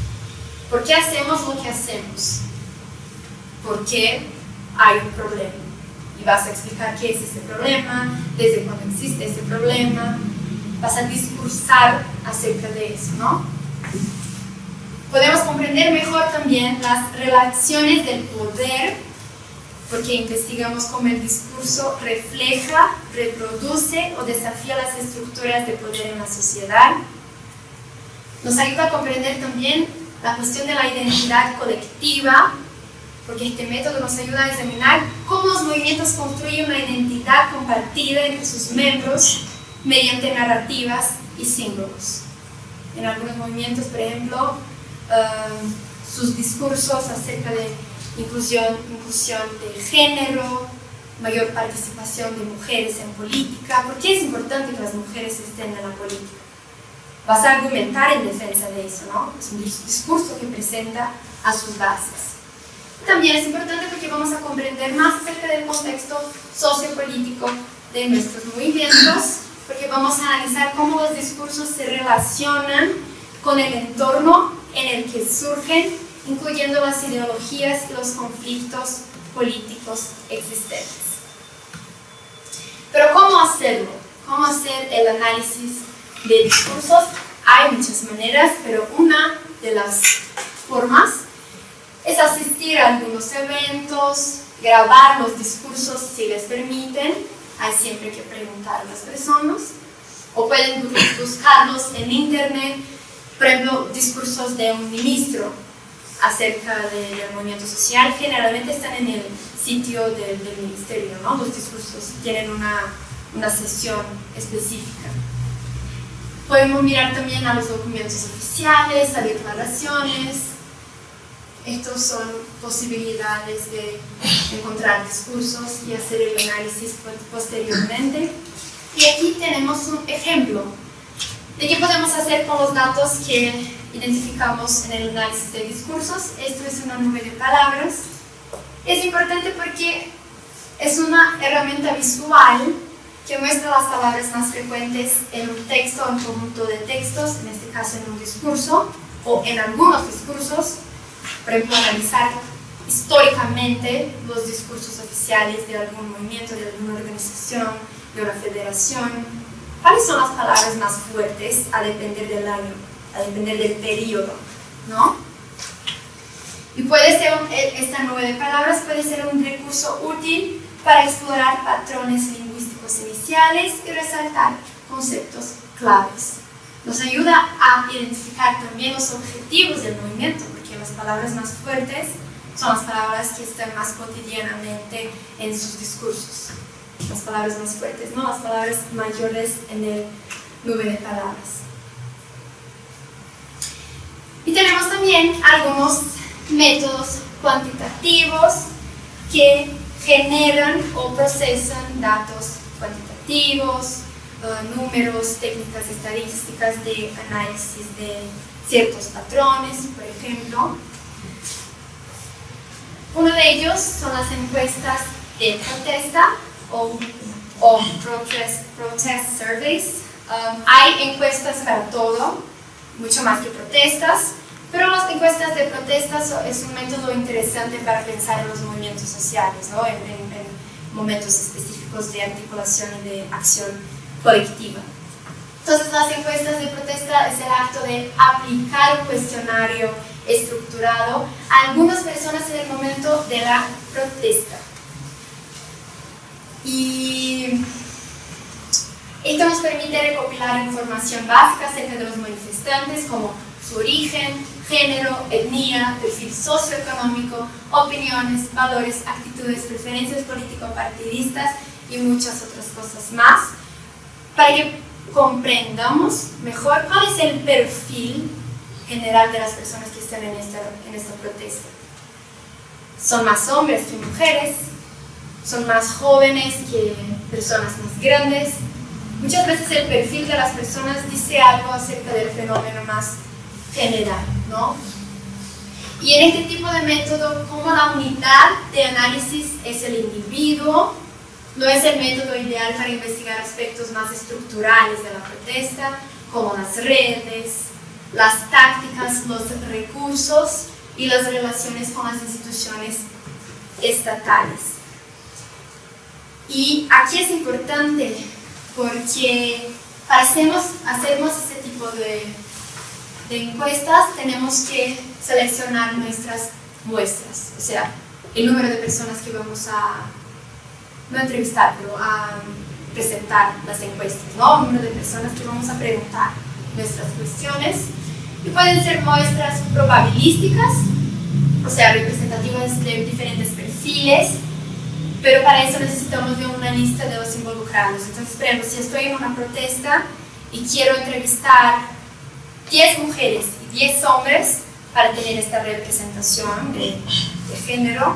¿Por qué hacemos lo que hacemos? Porque hay un problema. Y vas a explicar qué es ese problema, desde cuándo existe ese problema, vas a discursar acerca de eso, ¿no? Podemos comprender mejor también las relaciones del poder, porque investigamos cómo el discurso refleja, reproduce o desafía las estructuras de poder en la sociedad. Nos ayuda a comprender también la cuestión de la identidad colectiva, porque este método nos ayuda a examinar cómo los movimientos construyen una identidad compartida entre sus miembros mediante narrativas y símbolos. En algunos movimientos, por ejemplo, sus discursos acerca de inclusión de género, mayor participación de mujeres en política. ¿Por qué es importante que las mujeres estén en la política? Vas a argumentar en defensa de eso, ¿no? Es un discurso que presenta a sus bases. También es importante porque vamos a comprender más acerca del contexto sociopolítico de nuestros movimientos, porque vamos a analizar cómo los discursos se relacionan con el entorno en el que surgen, incluyendo las ideologías y los conflictos políticos existentes. Pero ¿cómo hacerlo? ¿Cómo hacer el análisis de discursos? Hay muchas maneras, pero una de las formas es asistir a algunos eventos, grabar los discursos si les permiten. Hay siempre que preguntar a las personas, o pueden buscarlos en internet, por ejemplo, discursos de un ministro acerca del movimiento social, generalmente están en el sitio del ministerio, ¿no? Los discursos tienen una sesión específica. Podemos mirar también a los documentos oficiales, a declaraciones. Estos son posibilidades de encontrar discursos y hacer el análisis posteriormente. Y aquí tenemos un ejemplo de qué podemos hacer con los datos que identificamos en el análisis de discursos. Esto es una nube de palabras. Es importante porque es una herramienta visual que muestra las palabras más frecuentes en un texto o un conjunto de textos, en este caso en un discurso o en algunos discursos. Por ejemplo, analizar históricamente los discursos oficiales de algún movimiento, de alguna organización, de una federación. ¿Cuáles son las palabras más fuertes a depender del año, a depender del periodo, ¿no? Y puede ser, esta nube de palabras puede ser un recurso útil para explorar patrones lingüísticos iniciales y resaltar conceptos claves. Nos ayuda a identificar también los objetivos del movimiento, porque las palabras más fuertes son las palabras que están más cotidianamente en sus discursos. Las palabras más fuertes, no las palabras mayores en el nube de palabras. Y tenemos también algunos métodos cuantitativos que generan o procesan datos cuantitativos, números, técnicas estadísticas de análisis de ciertos patrones, por ejemplo. Uno de ellos son las encuestas de protesta o protest surveys. Hay encuestas para todo, mucho más que protestas, pero las encuestas de protestas es un método interesante para pensar en los movimientos sociales, ¿no? en momentos específicos de articulación y de acción colectiva. Entonces, las encuestas de protesta es el acto de aplicar un cuestionario estructurado a algunas personas en el momento de la protesta. Y Esto nos permite recopilar información básica acerca de los manifestantes, como su origen, género, etnia, perfil socioeconómico, opiniones, valores, actitudes, preferencias político-partidistas y muchas otras cosas más, para que comprendamos mejor cuál es el perfil general de las personas que están en esta protesta. Son más hombres que mujeres, son más jóvenes que personas más grandes. Muchas veces el perfil de las personas dice algo acerca del fenómeno más general, ¿no? Y en este tipo de método, como la unidad de análisis es el individuo, no es el método ideal para investigar aspectos más estructurales de la protesta, como las redes, las tácticas, los recursos y las relaciones con las instituciones estatales. Y aquí es importante porque para hacernos este tipo de encuestas tenemos que seleccionar nuestras muestras, o sea, el número de personas que vamos a, no entrevistar, pero a presentar las encuestas, ¿no? El número de personas que vamos a preguntar nuestras cuestiones, y pueden ser muestras probabilísticas, o sea, representativas de diferentes perfiles, pero para eso necesitamos de una lista de los involucrados. Entonces, por ejemplo, si estoy en una protesta y quiero entrevistar 10 mujeres y 10 hombres para tener esta representación de género,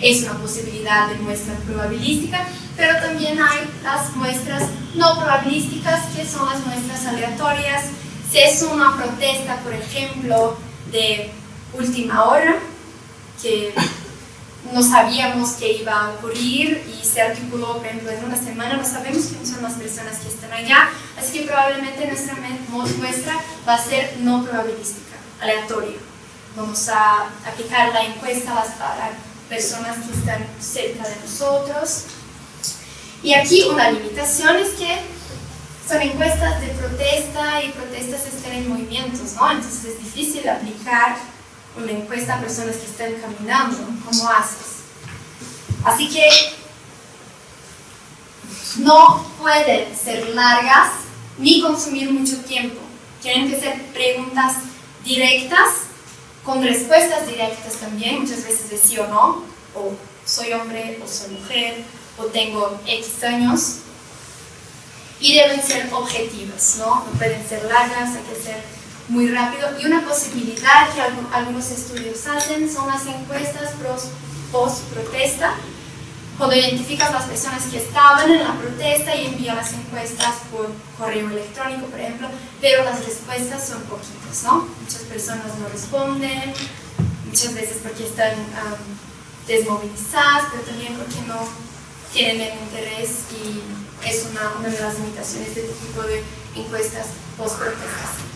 es una posibilidad de muestra probabilística, pero también hay las muestras no probabilísticas, que son las muestras aleatorias. Si es una protesta, por ejemplo, de última hora, que no sabíamos que iba a ocurrir y se articuló, por ejemplo, en una semana, no sabemos quiénes son las personas que están allá, así que probablemente nuestra muestra va a ser no probabilística, aleatoria. Vamos a aplicar la encuesta a personas que están cerca de nosotros. Y aquí una limitación es que son encuestas de protesta y protestas están en movimientos, ¿no? Entonces es difícil aplicar una encuesta a personas que están caminando. ¿Cómo haces? Así que no pueden ser largas ni consumir mucho tiempo. Tienen que ser preguntas directas, con respuestas directas también, muchas veces de sí o no, o soy hombre o soy mujer, o tengo X años, y deben ser objetivas, ¿no? No pueden ser largas, hay que ser muy rápido. Y una posibilidad que algunos estudios hacen son las encuestas post-protesta, cuando identificas las personas que estaban en la protesta y envías las encuestas por correo electrónico, por ejemplo, pero las respuestas son poquitas, ¿no? Muchas personas no responden, muchas veces porque están desmovilizadas, pero también porque no tienen el interés, y es una de las limitaciones de este tipo de encuestas post-protestas.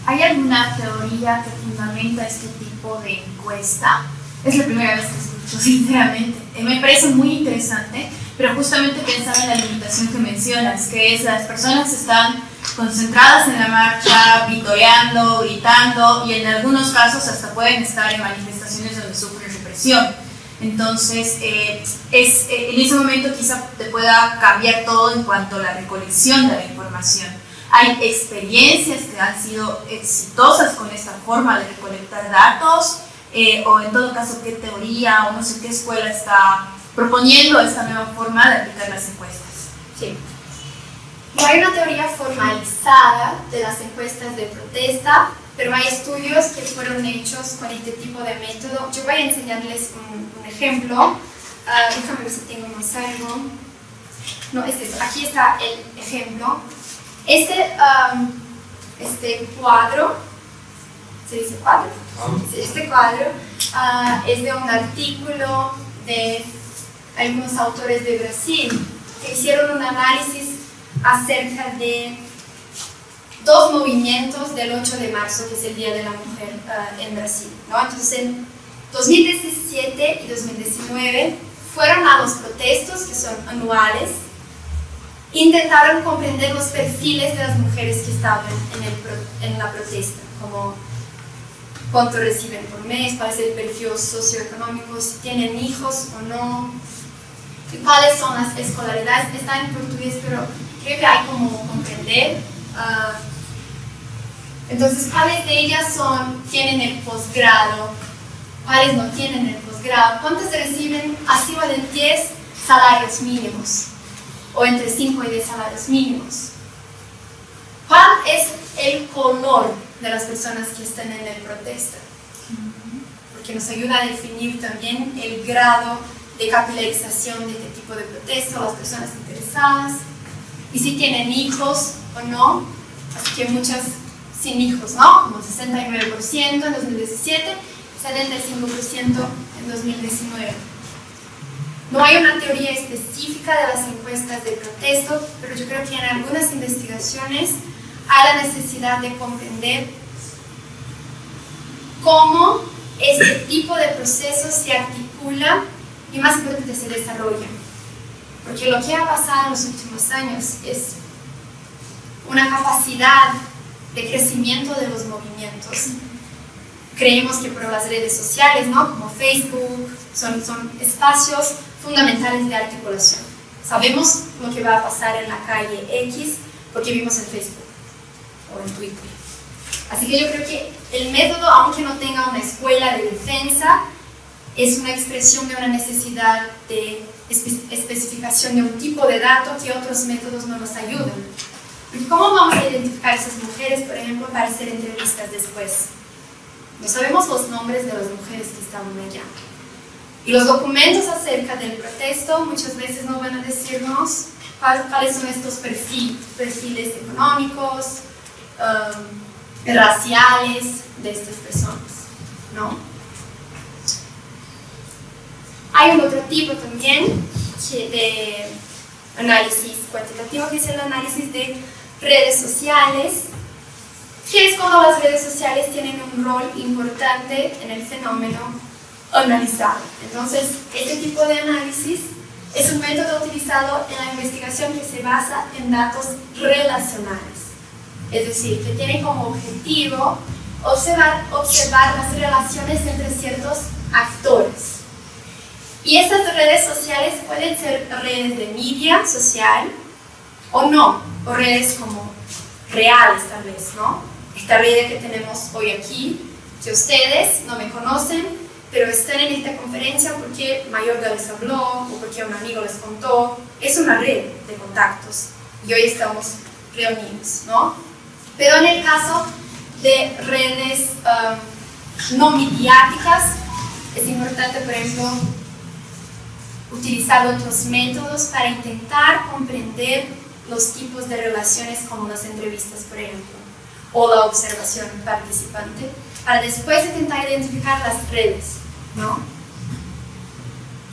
¿Hay alguna teoría que fundamenta este tipo de encuesta? Es la primera vez que escucho, sinceramente. Me parece muy interesante, pero justamente pensaba en la limitación que mencionas, que es las personas están concentradas en la marcha, vitoreando, gritando, y en algunos casos hasta pueden estar en manifestaciones donde sufren represión. Entonces, en ese momento quizá te pueda cambiar todo en cuanto a la recolección de la información. Hay experiencias que han sido exitosas con esta forma de recolectar datos, o en todo caso, qué teoría o no sé qué escuela está proponiendo esta nueva forma de aplicar las encuestas. Sí. No hay una teoría formalizada de las encuestas de protesta, pero hay estudios que fueron hechos con este tipo de método. Yo voy a enseñarles un ejemplo. Déjame ver si tengo más algo. No, aquí está el ejemplo. Este cuadro, ¿se dice cuadro? Este cuadro es de un artículo de algunos autores de Brasil que hicieron un análisis acerca de dos movimientos del 8 de marzo, que es el Día de la Mujer en Brasil, ¿no? Entonces, en 2017 y 2019 fueron a los protestos, que son anuales, intentaron comprender los perfiles de las mujeres que estaban en la protesta, como cuánto reciben por mes, cuál es el perfil socioeconómico, si tienen hijos o no. cuáles son las escolaridades. Está en portugués, pero creo que hay como comprender. Entonces, ¿cuáles de ellas tienen el posgrado? ¿Cuáles no tienen el posgrado? ¿Cuántas reciben arriba de 10 salarios mínimos? O entre 5 y 10 salarios mínimos. ¿Cuál es el color de las personas que están en el protesta? Porque nos ayuda a definir también el grado de capilarización de este tipo de protesta, las personas interesadas, y si tienen hijos o no. Así que muchas sin hijos, ¿no? Como 69% en 2017, 75% en 2019. No hay una teoría específica de las encuestas de protesto, pero yo creo que en algunas investigaciones hay la necesidad de comprender cómo este tipo de procesos se articula y, más importante, se desarrolla. Porque lo que ha pasado en los últimos años es una capacidad de crecimiento de los movimientos. Creemos que por las redes sociales, ¿no? Como Facebook, son espacios fundamentales de articulación. Sabemos lo que va a pasar en la calle X porque vimos en Facebook o en Twitter. Así que yo creo que el método, aunque no tenga una escuela de defensa, es una expresión de una necesidad de especificación de un tipo de dato que otros métodos no nos ayudan. ¿Y cómo vamos a identificar a esas mujeres, por ejemplo, para hacer entrevistas después? No sabemos los nombres de las mujeres que estaban allá. Y los documentos acerca del protesto muchas veces no van a decirnos cuáles son estos perfiles económicos, raciales de estas personas, ¿no? Hay un otro tipo también de análisis cuantitativo, que es el análisis de redes sociales, que es cuando las redes sociales tienen un rol importante en el fenómeno analizado. Entonces, este tipo de análisis es un método utilizado en la investigación que se basa en datos relacionales, es decir, que tiene como objetivo observar las relaciones entre ciertos actores. Y estas redes sociales pueden ser redes de media social o no, o redes como reales tal vez, ¿no? Esta red que tenemos hoy aquí, que ustedes no me conocen, pero están en esta conferencia porque Mayorga les habló o porque un amigo les contó, es una red de contactos y hoy estamos reunidos, ¿no? Pero en el caso de redes no mediáticas, es importante, por ejemplo, utilizar otros métodos para intentar comprender los tipos de relaciones como las entrevistas, por ejemplo, o la observación participante, para después intentar identificar las redes, ¿no?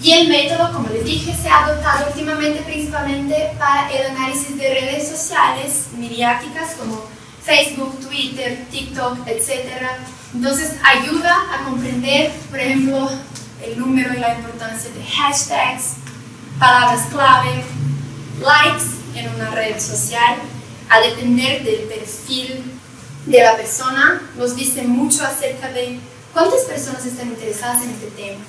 Y el método, como les dije, se ha adoptado últimamente principalmente para el análisis de redes sociales mediáticas como Facebook, Twitter, TikTok, etc. Entonces ayuda a comprender, por ejemplo, el número y la importancia de hashtags, palabras clave, likes en una red social, a depender del perfil de la persona, nos dice mucho acerca de cuántas personas están interesadas en este tema.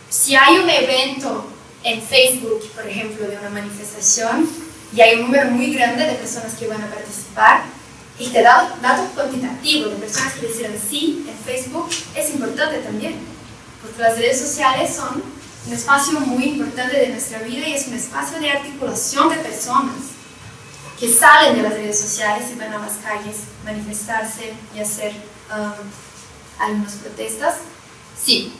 Si hay un evento en Facebook, por ejemplo, de una manifestación, y hay un número muy grande de personas que van a participar, este dato cuantitativo de personas que decían sí en Facebook es importante también, porque las redes sociales son un espacio muy importante de nuestra vida y es un espacio de articulación de personas que salen de las redes sociales y van a las calles manifestarse y hacer algunas protestas. Sí.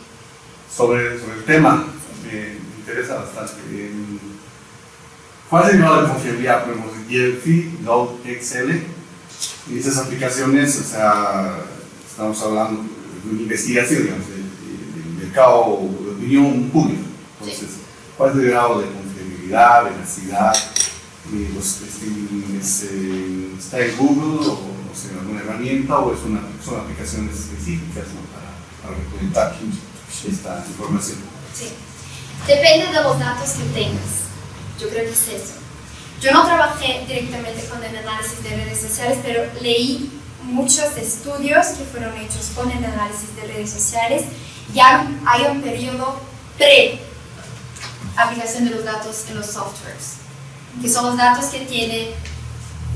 Sobre el tema, me interesa bastante. ¿Cuál es el grado de confiabilidad? Por ejemplo, Delphi, Node, Excel, y esas aplicaciones, o sea, estamos hablando de una investigación, digamos, del mercado de opinión pública. Entonces, sí. ¿Cuál es el grado de confiabilidad, veracidad? ¿Está en Google o no sé, alguna herramienta o son aplicaciones específicas, ¿no? para recolectar esta información? Sí, depende de los datos que tengas. Yo creo que es eso. Yo no trabajé directamente con el análisis de redes sociales, pero leí muchos estudios que fueron hechos con el análisis de redes sociales. Ya hay un periodo aplicación de los datos en los softwares, que son los datos que tiene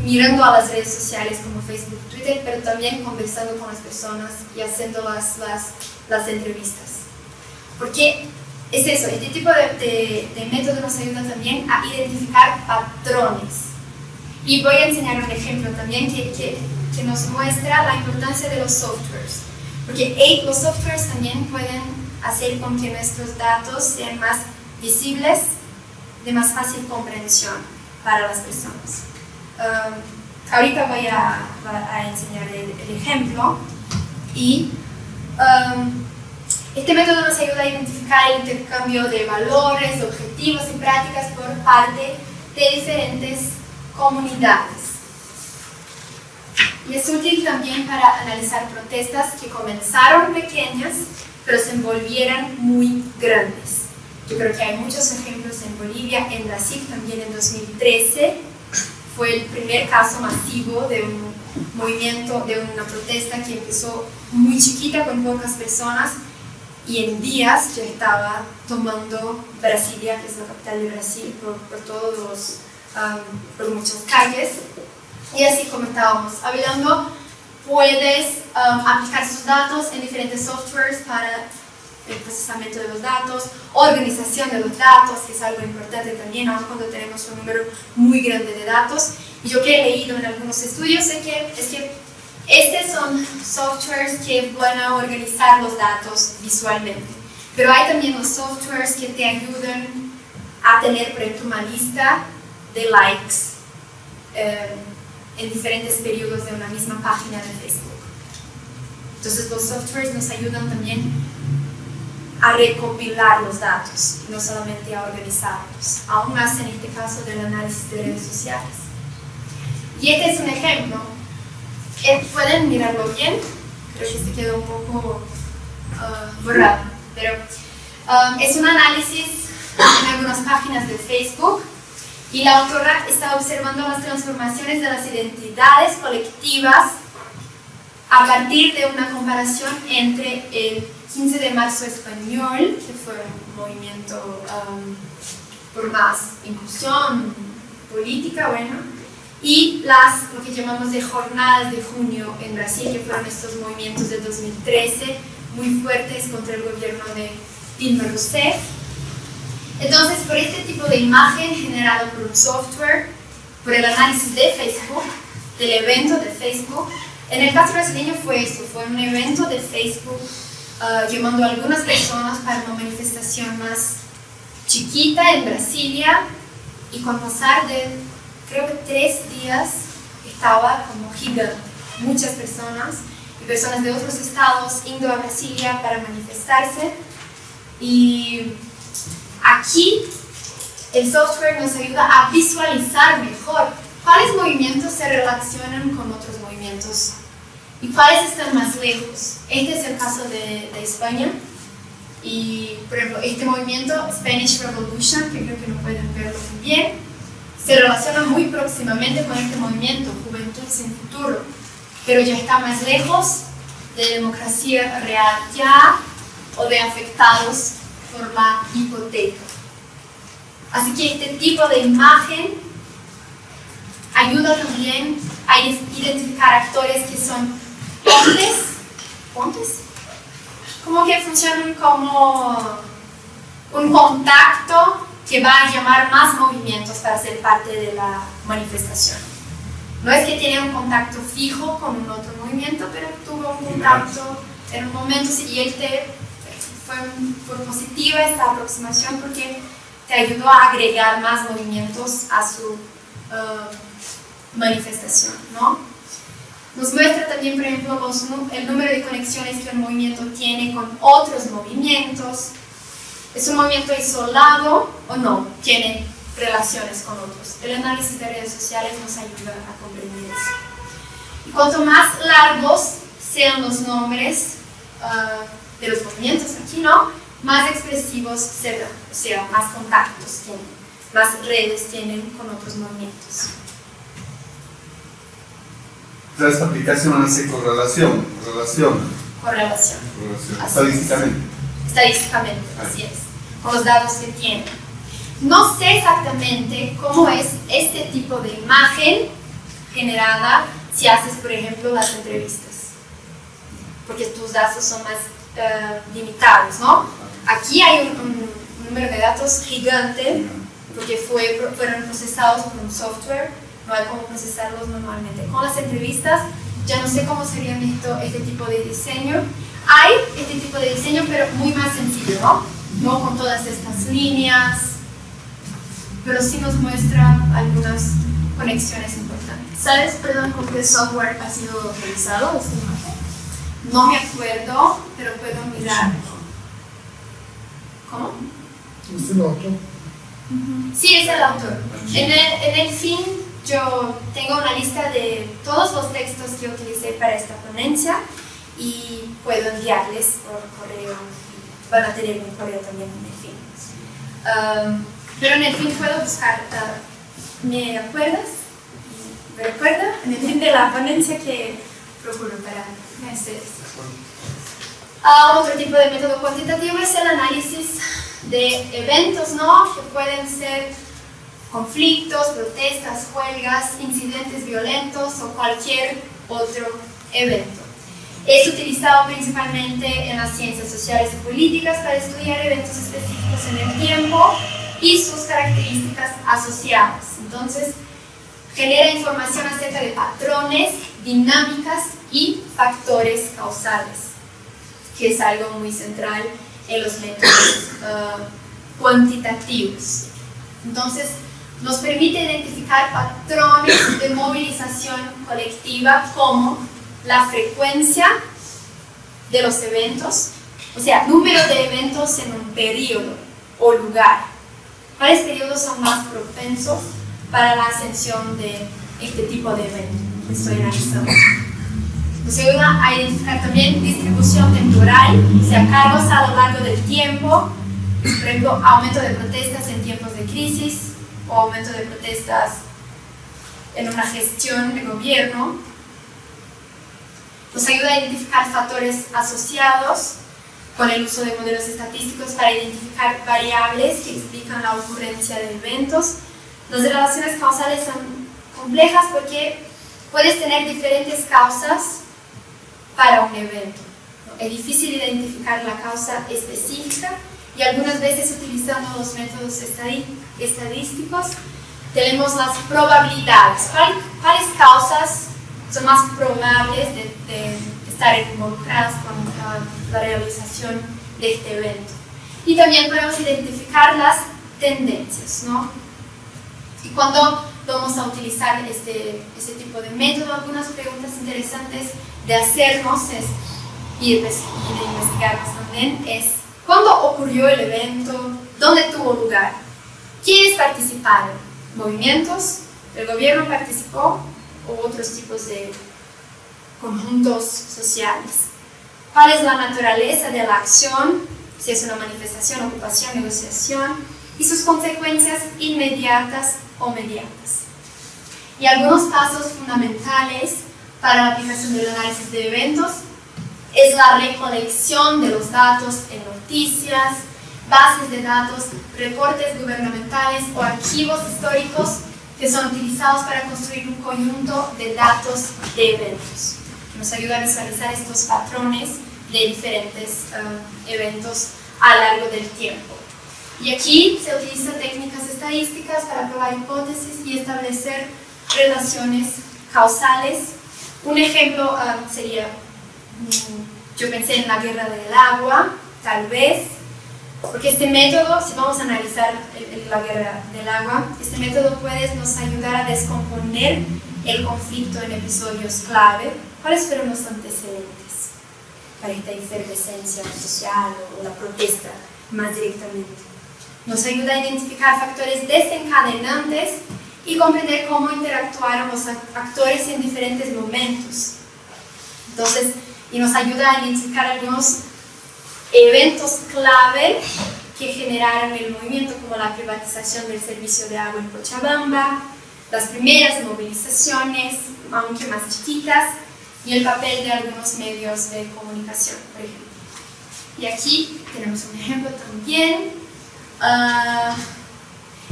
mirando a las redes sociales como Facebook, Twitter, pero también conversando con las personas y haciendo las entrevistas. Porque es eso, este tipo de método nos ayuda también a identificar patrones. Y voy a enseñar un ejemplo también que nos muestra la importancia de los softwares. Porque los softwares también pueden hacer con que nuestros datos sean más visibles, de más fácil comprensión para las personas. Ahorita voy a enseñar el ejemplo. Y este método nos ayuda a identificar el intercambio de valores, objetivos y prácticas por parte de diferentes comunidades. Y es útil también para analizar protestas que comenzaron pequeñas, pero se envolvieran muy grandes. Yo creo que hay muchos ejemplos en Bolivia, en Brasil también en 2013 fue el primer caso masivo de un movimiento, de una protesta que empezó muy chiquita con pocas personas y en días ya estaba tomando Brasilia, que es la capital de Brasil, por todos los, por muchas calles. Y así como estábamos hablando, puedes aplicar sus datos en diferentes softwares para el procesamiento de los datos, organización de los datos, que es algo importante también, aun cuando tenemos un número muy grande de datos. Y yo que he leído en algunos estudios es que estos son softwares que van a organizar los datos visualmente. Pero hay también los softwares que te ayudan a tener, por ejemplo, una lista de likes en diferentes periodos de una misma página de Facebook. Entonces los softwares nos ayudan también a recopilar los datos, no solamente a organizarlos, aún más en este caso del análisis de redes sociales. Y este es un ejemplo. Pueden mirarlo bien, creo que se quedó un poco borrado, pero es un análisis en algunas páginas de Facebook y la autora está observando las transformaciones de las identidades colectivas a partir de una comparación entre el 15 de marzo español, que fue un movimiento por más inclusión política, y lo que llamamos de jornadas de junio en Brasil, que fueron estos movimientos de 2013 muy fuertes contra el gobierno de Dilma Rousseff. Entonces, por este tipo de imagen generado por un software, por el análisis de Facebook, del evento de Facebook, en el caso brasileño fue esto, fue un evento de Facebook llamando a algunas personas para una manifestación más chiquita en Brasilia, y con pasar de, creo que 3 días, estaba como gigante. Muchas personas y personas de otros estados yendo a Brasilia para manifestarse. Y aquí el software nos ayuda a visualizar mejor cuáles movimientos se relacionan con otros movimientos y cuáles están más lejos. Este es el caso de España. Y, por ejemplo, este movimiento, Spanish Revolution, que creo que no pueden verlo muy bien, se relaciona muy próximamente con este movimiento, Juventud sin Futuro, pero ya está más lejos de democracia real ya o de afectados por la hipoteca. Así que este tipo de imagen ayuda también a identificar actores que son pontes, como que funcionan como un contacto que va a llamar más movimientos para ser parte de la manifestación. No es que tiene un contacto fijo con un otro movimiento, pero tuvo un contacto en un momento y fue positiva esta aproximación porque te ayudó a agregar más movimientos a su manifestación, ¿no? Nos muestra también, por ejemplo, el número de conexiones que un movimiento tiene con otros movimientos. ¿Es un movimiento aislado o no? Tiene relaciones con otros. El análisis de redes sociales nos ayuda a comprender eso. Y cuanto más largos sean los nombres de los movimientos aquí, ¿no?, más expresivos serán, o sea, más contactos tienen, más redes tienen con otros movimientos. Esta aplicación hace correlación. Estadísticamente, Estadísticamente. así es, con los datos que tiene. No sé exactamente cómo es este tipo de imagen generada si haces, por ejemplo, las entrevistas, porque tus datos son más limitados, ¿no? Aquí hay un número de datos gigante, porque fueron procesados por un software, no hay cómo procesarlos manualmente. Con las entrevistas, ya no sé cómo serían este tipo de diseño. Hay este tipo de diseño, pero muy más sencillo, ¿no? No con todas estas líneas, pero sí nos muestra algunas conexiones importantes. ¿Sabes, perdón, con qué software ha sido realizado esta imagen? No me acuerdo, pero puedo mirar. ¿Cómo? ¿Es el otro? Sí, es el autor. En el fin, yo tengo una lista de todos los textos que utilicé para esta ponencia y puedo enviarles por correo. Van a tener mi correo también en el fin. Pero en el fin puedo buscar. ¿Me acuerdas? ¿Me recuerda? En el fin de la ponencia que procuro para ustedes. Otro tipo de método cuantitativo es el análisis de eventos, ¿no? Que pueden ser conflictos, protestas, huelgas, incidentes violentos o cualquier otro evento. Es utilizado principalmente en las ciencias sociales y políticas para estudiar eventos específicos en el tiempo y sus características asociadas. Entonces, genera información acerca de patrones, dinámicas y factores causales, que es algo muy central en los métodos cuantitativos. Entonces, nos permite identificar patrones de movilización colectiva como la frecuencia de los eventos, o sea, número de eventos en un periodo o lugar. ¿Cuáles periodos son más propensos para la ascensión de este tipo de evento que estoy analizando? Nos ayuda a identificar también distribución temporal, o sea, cargos a lo largo del tiempo, por ejemplo, aumento de protestas en tiempos de crisis o aumento de protestas en una gestión de gobierno. Nos ayuda a identificar factores asociados con el uso de modelos estadísticos para identificar variables que explican la ocurrencia de eventos. Las relaciones causales son complejas porque puedes tener diferentes causas para un evento. Es difícil identificar la causa específica y algunas veces utilizando los métodos estadísticos tenemos las probabilidades. ¿Cuáles causas son más probables de estar involucradas con la realización de este evento? Y también podemos identificar las tendencias, ¿no? Y cuando vamos a utilizar este tipo de método, algunas preguntas interesantes de hacernos y de investigarnos también es: ¿cuándo ocurrió el evento? ¿Dónde tuvo lugar? ¿Quiénes participaron? ¿Movimientos? ¿El gobierno participó? ¿O otros tipos de conjuntos sociales? ¿Cuál es la naturaleza de la acción? Si es una manifestación, ocupación, negociación, y sus consecuencias inmediatas o mediatas. Y algunos pasos fundamentales para la aplicación del análisis de eventos es la recolección de los datos en noticias, bases de datos, reportes gubernamentales o archivos históricos que son utilizados para construir un conjunto de datos de eventos, que nos ayuda a visualizar estos patrones de diferentes eventos a lo largo del tiempo. Y aquí se utilizan técnicas estadísticas para probar hipótesis y establecer relaciones causales. Un ejemplo sería, yo pensé en la guerra del agua, tal vez, porque este método, si vamos a analizar la guerra del agua, este método puede nos ayudar a descomponer el conflicto en episodios clave. ¿Cuáles fueron los antecedentes para esta efervescencia social o la protesta más directamente? Nos ayuda a identificar factores desencadenantes y comprender cómo interactuaron los actores en diferentes momentos. Entonces, y nos ayuda a identificar algunos eventos clave que generaron el movimiento, como la privatización del servicio de agua en Cochabamba, las primeras movilizaciones, aunque más chiquitas, y el papel de algunos medios de comunicación, por ejemplo. Y aquí tenemos un ejemplo también.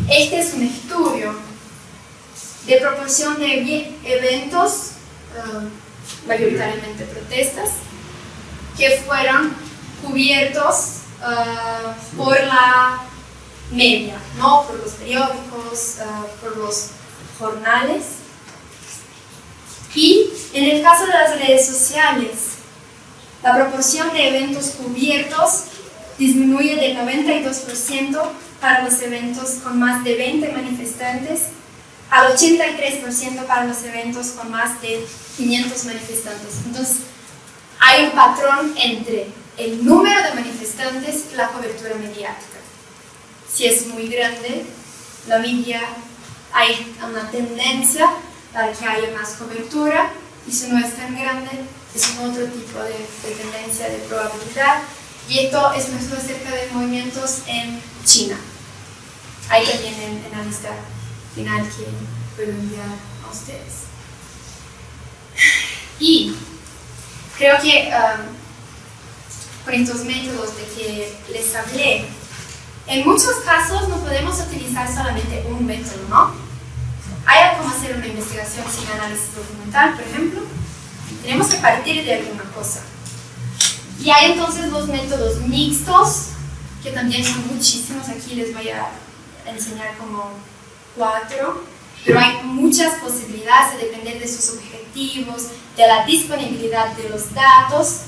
Este es un estudio de proporción de eventos, mayoritariamente protestas, que fueron cubiertos por la media, ¿no? Por los periódicos, por los jornales. Y en el caso de las redes sociales, la proporción de eventos cubiertos disminuye del 92% para los eventos con más de 20 manifestantes al 83% para los eventos con más de 500 manifestantes. Entonces, hay un patrón entre el número de manifestantes y la cobertura mediática. Si es muy grande, la media, hay una tendencia para que haya más cobertura, y si no es tan grande, es un otro tipo de tendencia, de probabilidad. Y esto es un estudio acerca de movimientos en China. Hay también en la lista final que puedo enviar a ustedes. Y creo que con estos métodos de que les hablé, en muchos casos no podemos utilizar solamente un método, ¿no? Hay como hacer una investigación sin análisis documental, por ejemplo. Tenemos que partir de alguna cosa. Y hay entonces los métodos mixtos, que también son muchísimos. Aquí les voy a enseñar como 4, pero hay muchas posibilidades de depender de sus objetivos, de la disponibilidad de los datos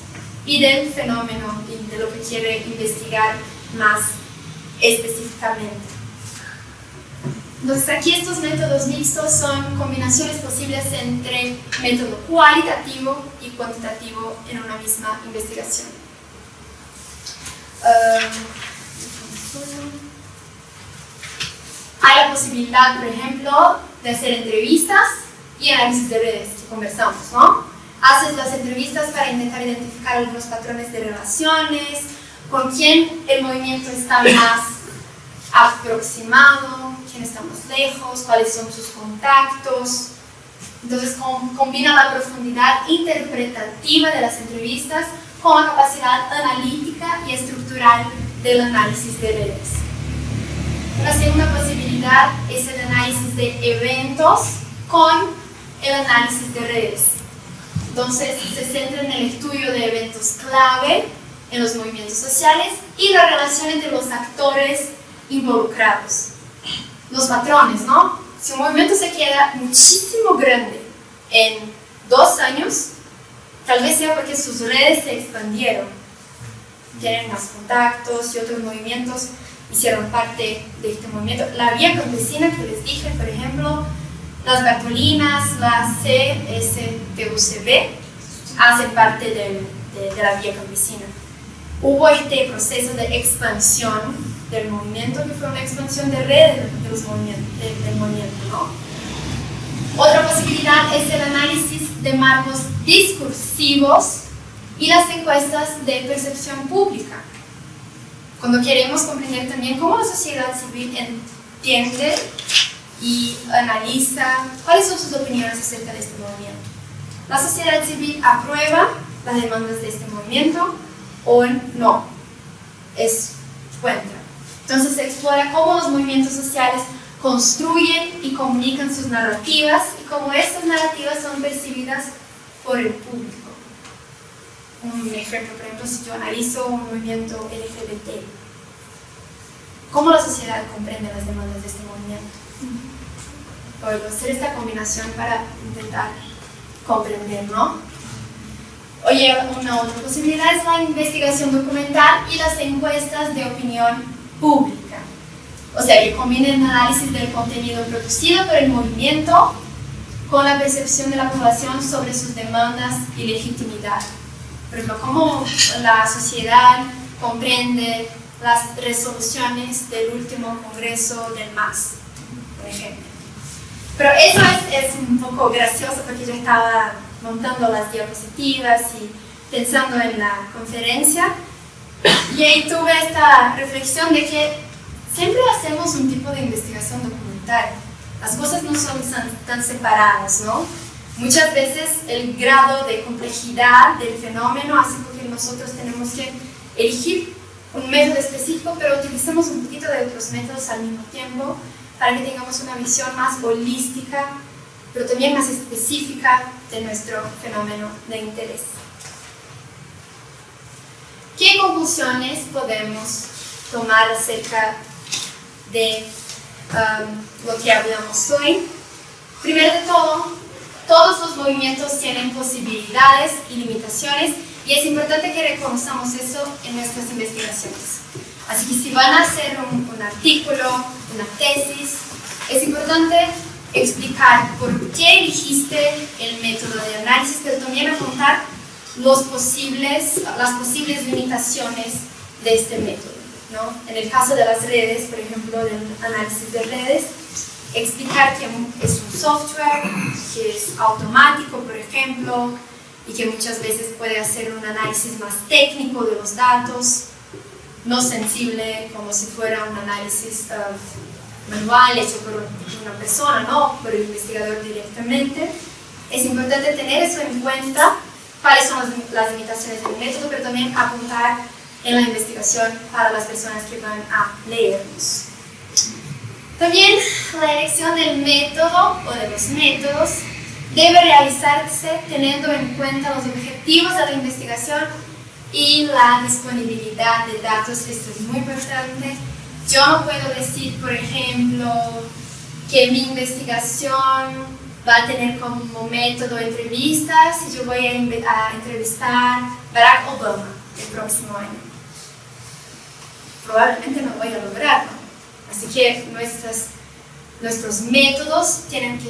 y del fenómeno y de lo que quiere investigar más específicamente. Entonces aquí estos métodos mixtos son combinaciones posibles entre método cualitativo y cuantitativo en una misma investigación. Hay la posibilidad, por ejemplo, de hacer entrevistas y análisis de redes, que conversamos, ¿no? Haces las entrevistas para intentar identificar algunos patrones de relaciones, con quién el movimiento está más aproximado, quién está más lejos, cuáles son sus contactos. Entonces combina la profundidad interpretativa de las entrevistas con la capacidad analítica y estructural del análisis de redes. La segunda posibilidad es el análisis de eventos con el análisis de redes. Entonces se centra en el estudio de eventos clave en los movimientos sociales y la relación entre los actores involucrados. Los patrones, ¿no? Si un movimiento se queda muchísimo grande en 2 años, tal vez sea porque sus redes se expandieron, tienen más contactos y otros movimientos hicieron parte de este movimiento. La vía campesina que les dije, por ejemplo, las Bartolinas, la CSTUCB, hacen parte de la vía campesina. Hubo este proceso de expansión del movimiento, que fue una expansión de redes del movimiento, ¿no? Otra posibilidad es el análisis de marcos discursivos y las encuestas de percepción pública. Cuando queremos comprender también cómo la sociedad civil entiende y analiza cuáles son sus opiniones acerca de este movimiento. La sociedad civil aprueba las demandas de este movimiento o no, es contra. Entonces se explora cómo los movimientos sociales construyen y comunican sus narrativas y cómo estas narrativas son percibidas por el público. Un ejemplo, por ejemplo, si yo analizo un movimiento LGBT, ¿cómo la sociedad comprende las demandas de este movimiento? Puedo hacer esta combinación para intentar comprender, ¿no? Oye, una otra posibilidad es la investigación documental y las encuestas de opinión pública. O sea, que combinen el análisis del contenido producido por el movimiento con la percepción de la población sobre sus demandas y legitimidad. Por ejemplo, cómo la sociedad comprende las resoluciones del último congreso del MAS, por ejemplo. Pero eso es un poco gracioso porque yo estaba montando las diapositivas y pensando en la conferencia y ahí tuve esta reflexión de que siempre hacemos un tipo de investigación documental. Las cosas no son tan separadas, ¿no? Muchas veces el grado de complejidad del fenómeno hace que nosotros tenemos que elegir un método específico, pero utilizamos un poquito de otros métodos al mismo tiempo para que tengamos una visión más holística, pero también más específica de nuestro fenómeno de interés. ¿Qué conclusiones podemos tomar acerca de lo que hablamos hoy? Primero de todo, todos los movimientos tienen posibilidades y limitaciones y es importante que reconozcamos eso en nuestras investigaciones. Así que si van a hacer un artículo, una tesis, es importante explicar por qué elegiste el método de análisis, pero también apuntar las posibles limitaciones de este método, ¿no? En el caso de las redes, por ejemplo, del análisis de redes, explicar que es un software, que es automático, por ejemplo, y que muchas veces puede hacer un análisis más técnico de los datos, no sensible como si fuera un análisis manual hecho por una persona, no por el investigador directamente. Es importante tener eso en cuenta, cuáles son las limitaciones del método, pero también apuntar en la investigación para las personas que van a leernos. También la elección del método o de los métodos debe realizarse teniendo en cuenta los objetivos de la investigación y la disponibilidad de datos. Esto es muy importante. Yo no puedo decir, por ejemplo, que mi investigación va a tener como método entrevistas y yo voy a entrevistar a Barack Obama el próximo año. Probablemente no voy a lograrlo. Así que nuestros métodos tienen que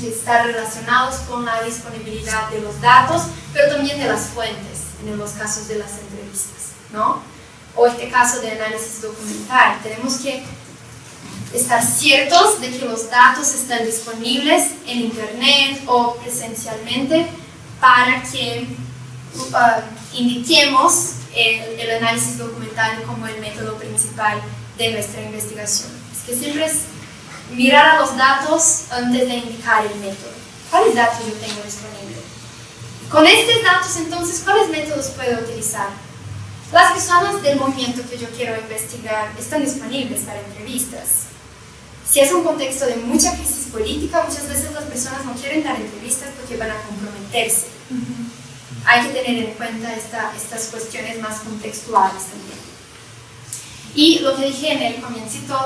estar relacionados con la disponibilidad de los datos, pero también de las fuentes, en los casos de las entrevistas, ¿no? O este caso de análisis documental. Tenemos que estar ciertos de que los datos están disponibles en Internet o presencialmente para que indiquemos el análisis documental como el método principal de nuestra investigación. Es que siempre es mirar a los datos antes de indicar el método. ¿Cuáles datos yo tengo disponibles? Con estos datos, entonces, ¿cuáles métodos puedo utilizar? Las personas del movimiento que yo quiero investigar están disponibles para entrevistas. Si es un contexto de mucha crisis política, muchas veces las personas no quieren dar entrevistas porque van a comprometerse. Hay que tener en cuenta estas cuestiones más contextuales también. Y lo que dije en el comiencito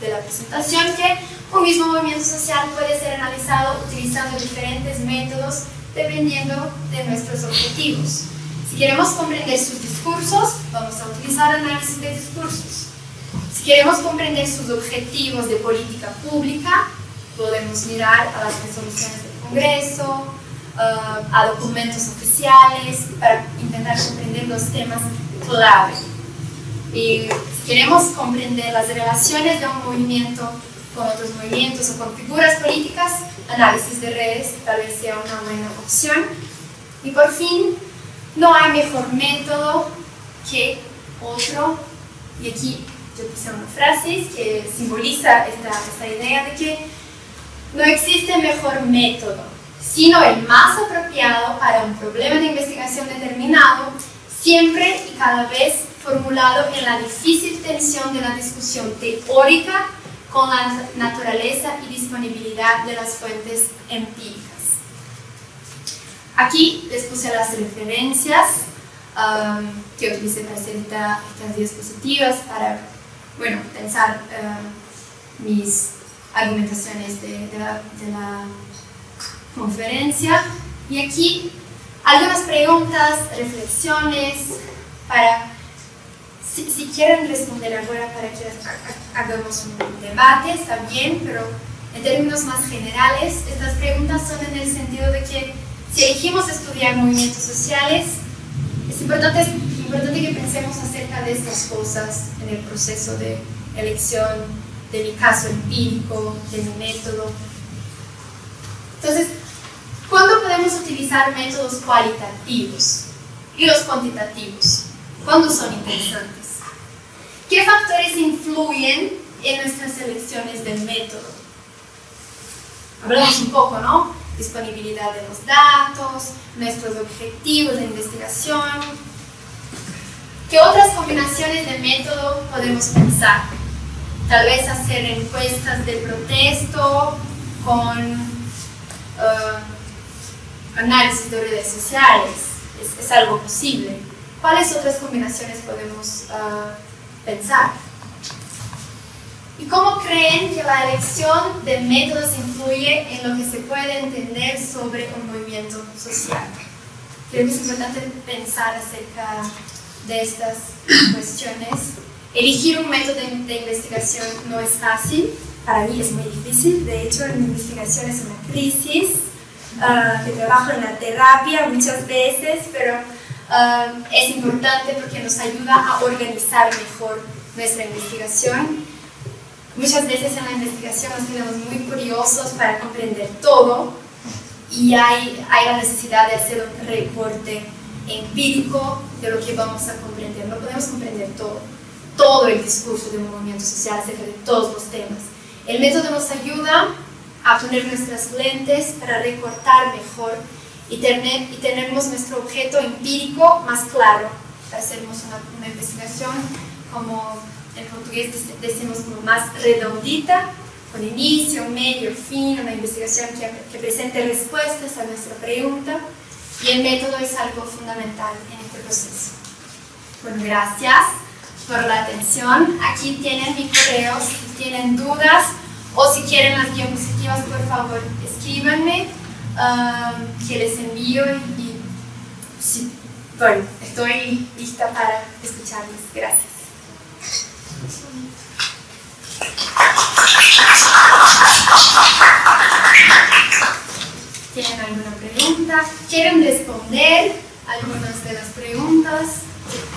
de la presentación, que un mismo movimiento social puede ser analizado utilizando diferentes métodos dependiendo de nuestros objetivos. Si queremos comprender sus discursos, vamos a utilizar análisis de discursos. Si queremos comprender sus objetivos de política pública, podemos mirar a las resoluciones del Congreso, a documentos oficiales, para intentar comprender los temas clave. Y si queremos comprender las relaciones de un movimiento con otros movimientos o con figuras políticas, análisis de redes tal vez sea una buena opción. Y por fin, no hay mejor método que otro, y aquí yo puse una frase que simboliza esta idea de que no existe mejor método, sino el más apropiado para un problema de investigación determinado, siempre y cada vez formulado en la difícil tensión de la discusión teórica con la naturaleza y disponibilidad de las fuentes empíricas. Aquí les puse las referencias que utilicé para hacer estas diapositivas para pensar mis argumentaciones de la conferencia. Y aquí algunas preguntas, reflexiones, para si quieren responder ahora para que hagamos un debate, está bien, pero en términos más generales, estas preguntas son en el sentido de que si elegimos estudiar movimientos sociales, es importante que pensemos acerca de estas cosas en el proceso de elección de mi caso empírico, de mi método. Entonces, ¿cuándo podemos utilizar métodos cualitativos y los cuantitativos? ¿Cuándo son interesantes? ¿Qué factores influyen en nuestras elecciones del método? Hablamos un poco, ¿no? Disponibilidad de los datos, nuestros objetivos de investigación. ¿Qué otras combinaciones de método podemos pensar? tal vez hacer encuestas de protesto con análisis de redes sociales. Es algo posible. ¿Cuáles otras combinaciones podemos pensar? ¿Y cómo creen que la elección de métodos influye en lo que se puede entender sobre un movimiento social? Creo que es importante pensar acerca de estas cuestiones. Elegir un método de investigación no es fácil, para mí es muy difícil. De hecho, en mi investigación es una crisis, que trabajo en la terapia muchas veces, pero es importante porque nos ayuda a organizar mejor nuestra investigación. Muchas veces en la investigación nos tenemos muy curiosos para comprender todo y hay la necesidad de hacer un reporte empírico de lo que vamos a comprender. No podemos comprender todo el discurso de un movimiento social acerca de todos los temas. El método nos ayuda a poner nuestras lentes para recortar mejor y tenemos nuestro objeto empírico más claro. Hacemos una investigación, como en portugués decimos, como más redondita, con inicio, medio, fin, una investigación que presente respuestas a nuestra pregunta, y el método es algo fundamental en este proceso. Bueno, gracias por la atención. Aquí tienen mi correo si tienen dudas o si quieren las diapositivas, por favor, escríbanme, que les envío y sí, bueno, estoy lista para escucharles. Gracias. ¿Tienen alguna pregunta? ¿Quieren responder algunas de las preguntas?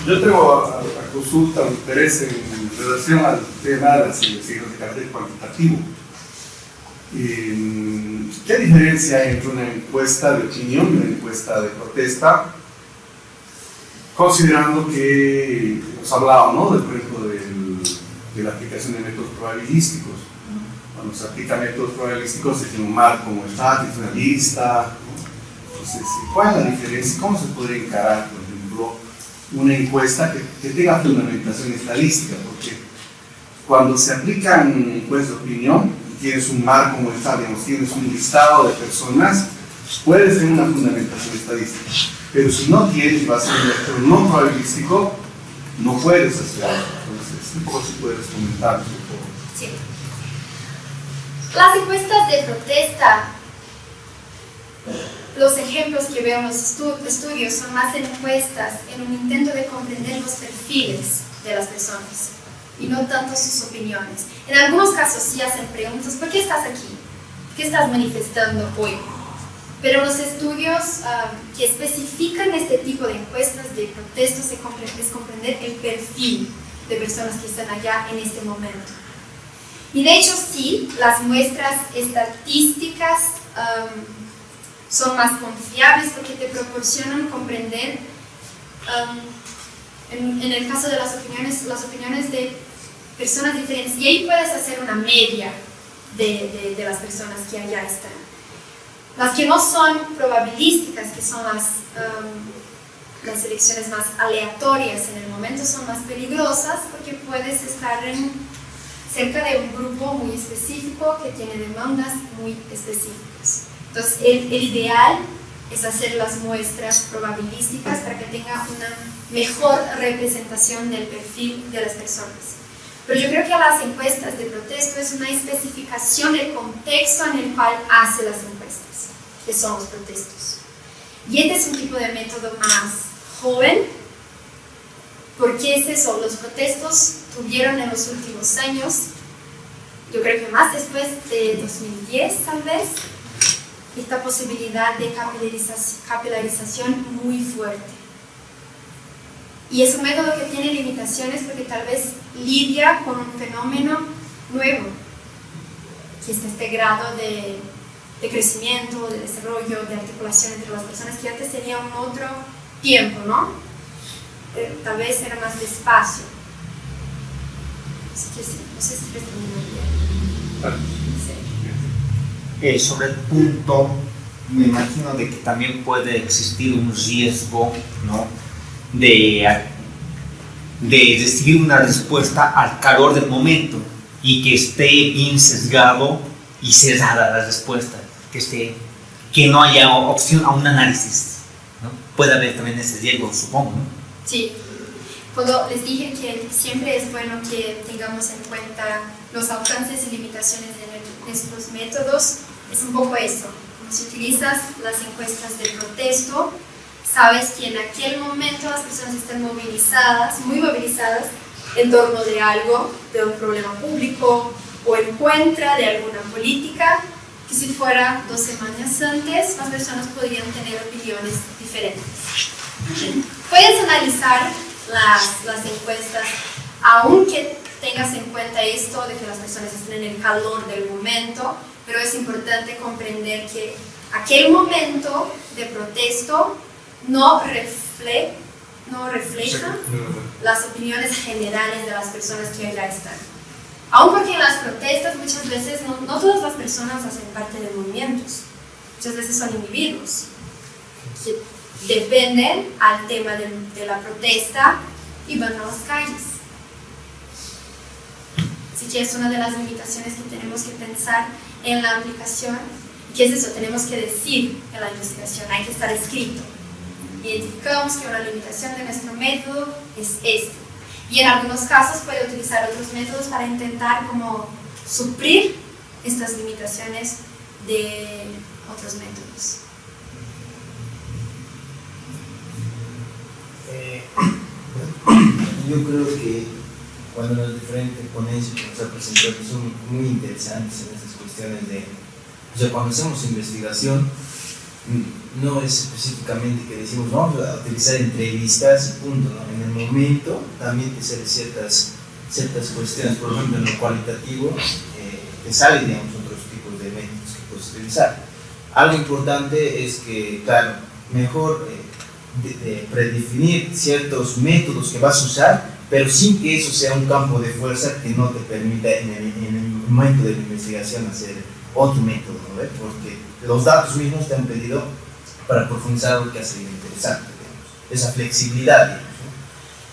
Yo tengo a consulta, me interesa en relación al tema de las investigaciones de carácter cuantitativo. ¿Qué diferencia hay entre una encuesta de opinión y una encuesta de protesta? Considerando que hemos hablado, ¿no?, por ejemplo, de la aplicación de métodos probabilísticos. Cuando se aplican métodos probabilísticos se tiene un marco como estático, una lista, ¿no? Entonces, ¿cuál es la diferencia? ¿Cómo se podría encarar, por ejemplo, una encuesta que tenga fundamentación estadística? Porque cuando se aplican encuestas de opinión, tienes un marco como está, digamos, tienes un listado de personas, puedes tener una fundamentación estadística, pero si no tienes, va a ser un método no probabilístico, no puedes hacerlo. Entonces, mejor si puedes comentar un poco. Sí. Las encuestas de protesta, los ejemplos que veo en los estudios son más encuestas en un intento de comprender los perfiles de las personas y no tanto sus opiniones. En algunos casos sí hacen preguntas: ¿por qué estás aquí? ¿Qué estás manifestando hoy? Pero los estudios que especifican este tipo de encuestas de protestas es comprender el perfil de personas que están allá en este momento. Y de hecho sí, las muestras estadísticas son más confiables porque te proporcionan comprender, en el caso de las opiniones de personas diferentes, y ahí puedes hacer una media de las personas que allá están. Las que no son probabilísticas, que son las elecciones más aleatorias en el momento, son más peligrosas porque puedes estar cerca de un grupo muy específico que tiene demandas muy específicas. Entonces, el ideal es hacer las muestras probabilísticas para que tenga una mejor representación del perfil de las personas. Pero yo creo que las encuestas de protesto es una especificación del contexto en el cual hace las encuestas, que son los protestos. Y este es un tipo de método más joven, porque es eso, los protestos tuvieron en los últimos años, yo creo que más después de 2010 tal vez, esta posibilidad de capilarización muy fuerte. Y es un método que tiene limitaciones porque tal vez lidia con un fenómeno nuevo, que es este grado de crecimiento, de desarrollo, de articulación entre las personas que antes tenían otro tiempo, ¿no? Tal vez era más despacio. Así que sí, no sé si respondí bien. Sí. Sobre el punto, me imagino de que también puede existir un riesgo, ¿no?, de recibir una respuesta al calor del momento. y que esté bien sesgado y cerrada la respuesta, que no haya opción a un análisis, ¿no? Puede haber también ese riesgo, supongo, ¿no? Sí. Cuando les dije que siempre es bueno que tengamos en cuenta los alcances y limitaciones de nuestros métodos, es un poco eso. Si utilizas las encuestas de protesto, sabes que en aquel momento las personas están movilizadas, muy movilizadas, en torno de algo, de un problema público o en contra de alguna política, que si fuera 2 semanas antes, las personas podrían tener opiniones diferentes. Puedes analizar las encuestas, aunque tengas en cuenta esto de que las personas están en el calor del momento, pero es importante comprender que aquel momento de protesto no refleja las opiniones generales de las personas que allá están. Aun porque en las protestas muchas veces no todas las personas hacen parte de movimientos, muchas veces son individuos que dependen al tema de la protesta y van a las calles. Así que es una de las limitaciones que tenemos que pensar en la aplicación. ¿Qué es eso? Tenemos que decir en la investigación, hay que estar escrito. Identificamos que una limitación de nuestro método es esto. Y en algunos casos puede utilizar otros métodos para intentar como suplir estas limitaciones de otros métodos. Yo creo que cuando las diferentes ponencias que nos ha presentado son muy interesantes en estas cuestiones de, o sea, cuando hacemos investigación, no es específicamente que decimos vamos a utilizar entrevistas y punto, ¿no? En el momento también te salen ciertas cuestiones, por ejemplo en lo cualitativo te salen, digamos, otros tipos de métodos que puedes utilizar. Algo importante es que, claro, mejor de predefinir ciertos métodos que vas a usar, pero sin que eso sea un campo de fuerza que no te permita en el momento de la investigación hacer otro método, ¿no? Porque los datos mismos te han pedido para profundizar lo que hace interesante, digamos, esa flexibilidad, digamos,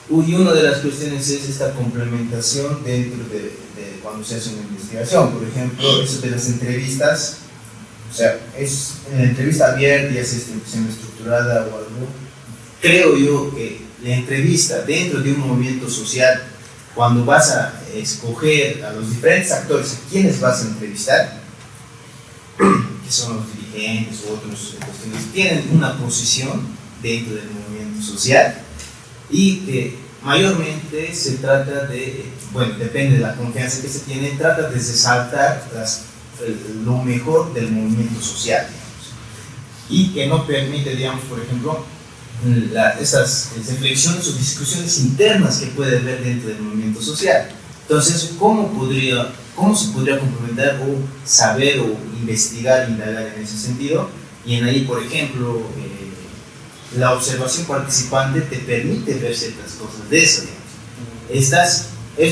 ¿no? Y una de las cuestiones es esta complementación dentro de cuando se hace una investigación. Por ejemplo, eso de las entrevistas, o sea, es en la entrevista abierta, ya sea estructurada o algo. Creo yo que la entrevista dentro de un movimiento social, cuando vas a escoger a los diferentes actores a quienes vas a entrevistar, que son los dirigentes u otros cuestiones, tienen una posición dentro del movimiento social y que mayormente se trata de, bueno, depende de la confianza que se tiene, trata de resaltar lo mejor del movimiento social, digamos, y que no permite, digamos, por ejemplo, esas reflexiones o discusiones internas que puede haber dentro del movimiento social. Entonces, ¿cómo se podría complementar o saber o investigar, indagar en ese sentido? Y en ahí, por ejemplo, la observación participante te permite ver ciertas cosas de eso, digamos.